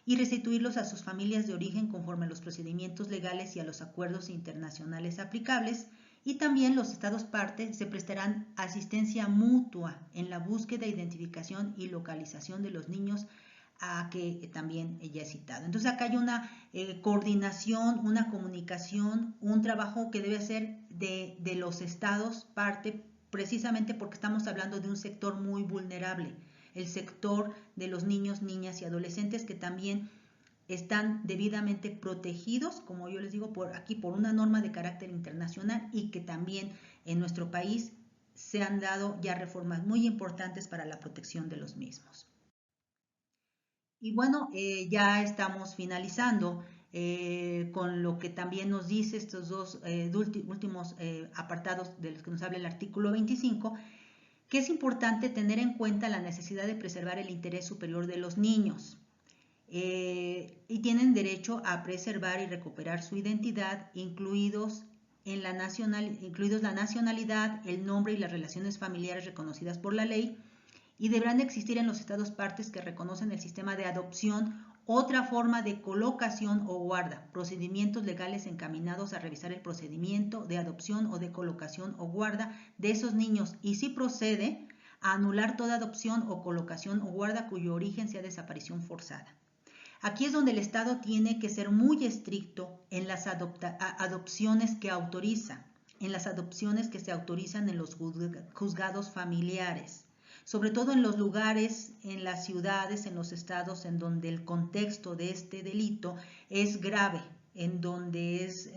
y restituirlos a sus familias de origen conforme a los procedimientos legales y a los acuerdos internacionales aplicables. Y también los estados partes se prestarán asistencia mutua en la búsqueda, identificación y localización de los niños a que también ya he citado. Entonces acá hay una coordinación, una comunicación, un trabajo que debe ser de los estados parte, precisamente porque estamos hablando de un sector muy vulnerable, el sector de los niños, niñas y adolescentes que también están debidamente protegidos, como yo les digo, por una norma de carácter internacional, y que también en nuestro país se han dado ya reformas muy importantes para la protección de los mismos. Y bueno, ya estamos finalizando con lo que también nos dice estos dos últimos apartados de los que nos habla el artículo 25, que es importante tener en cuenta la necesidad de preservar el interés superior de los niños. Y tienen derecho a preservar y recuperar su identidad, incluidos la nacionalidad, el nombre y las relaciones familiares reconocidas por la ley, y deberán existir en los estados partes que reconocen el sistema de adopción otra forma de colocación o guarda, procedimientos legales encaminados a revisar el procedimiento de adopción o de colocación o guarda de esos niños, y si procede, a anular toda adopción o colocación o guarda cuyo origen sea desaparición forzada. Aquí es donde el Estado tiene que ser muy estricto en las adopciones que autoriza, en las adopciones que se autorizan en los juzgados familiares, sobre todo en los lugares, en las ciudades, en los estados en donde el contexto de este delito es grave, en donde es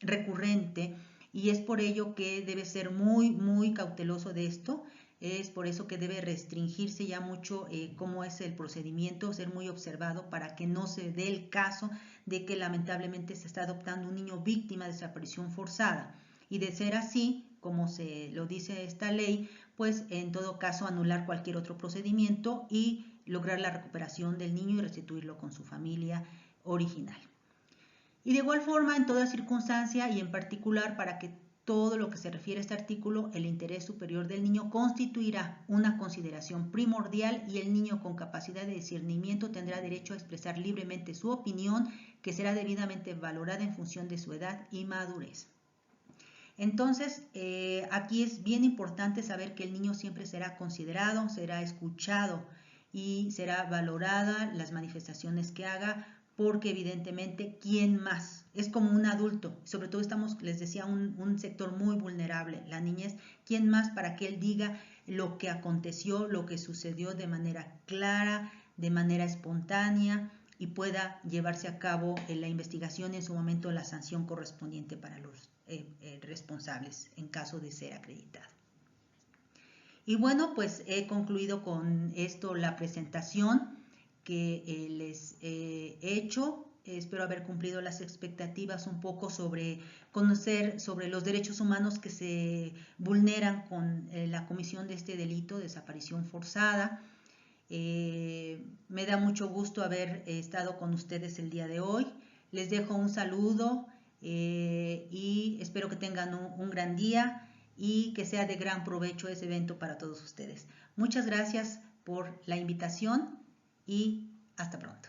recurrente, y es por ello que debe ser muy, muy cauteloso de esto. Es por eso que debe restringirse ya mucho cómo es el procedimiento, ser muy observado para que no se dé el caso de que lamentablemente se está adoptando un niño víctima de desaparición forzada. Y de ser así, como se lo dice esta ley, pues en todo caso anular cualquier otro procedimiento y lograr la recuperación del niño y restituirlo con su familia original. Y de igual forma, en toda circunstancia y en particular para que todo lo que se refiere a este artículo, el interés superior del niño constituirá una consideración primordial y el niño con capacidad de discernimiento tendrá derecho a expresar libremente su opinión, que será debidamente valorada en función de su edad y madurez. Entonces, aquí es bien importante saber que el niño siempre será considerado, será escuchado y será valorada las manifestaciones que haga, porque evidentemente, ¿quién más? Es como un adulto, sobre todo estamos, les decía, un sector muy vulnerable, la niñez. ¿Quién más para que él diga lo que aconteció, lo que sucedió de manera clara, de manera espontánea, y pueda llevarse a cabo la investigación y en su momento la sanción correspondiente para los responsables en caso de ser acreditado? Y bueno, pues he concluido con esto la presentación que les he hecho. Espero haber cumplido las expectativas un poco sobre conocer sobre los derechos humanos que se vulneran con la comisión de este delito de desaparición forzada. Me da mucho gusto haber estado con ustedes el día de hoy. Les dejo un saludo y espero que tengan un gran día y que sea de gran provecho ese evento para todos ustedes. Muchas gracias por la invitación y hasta pronto.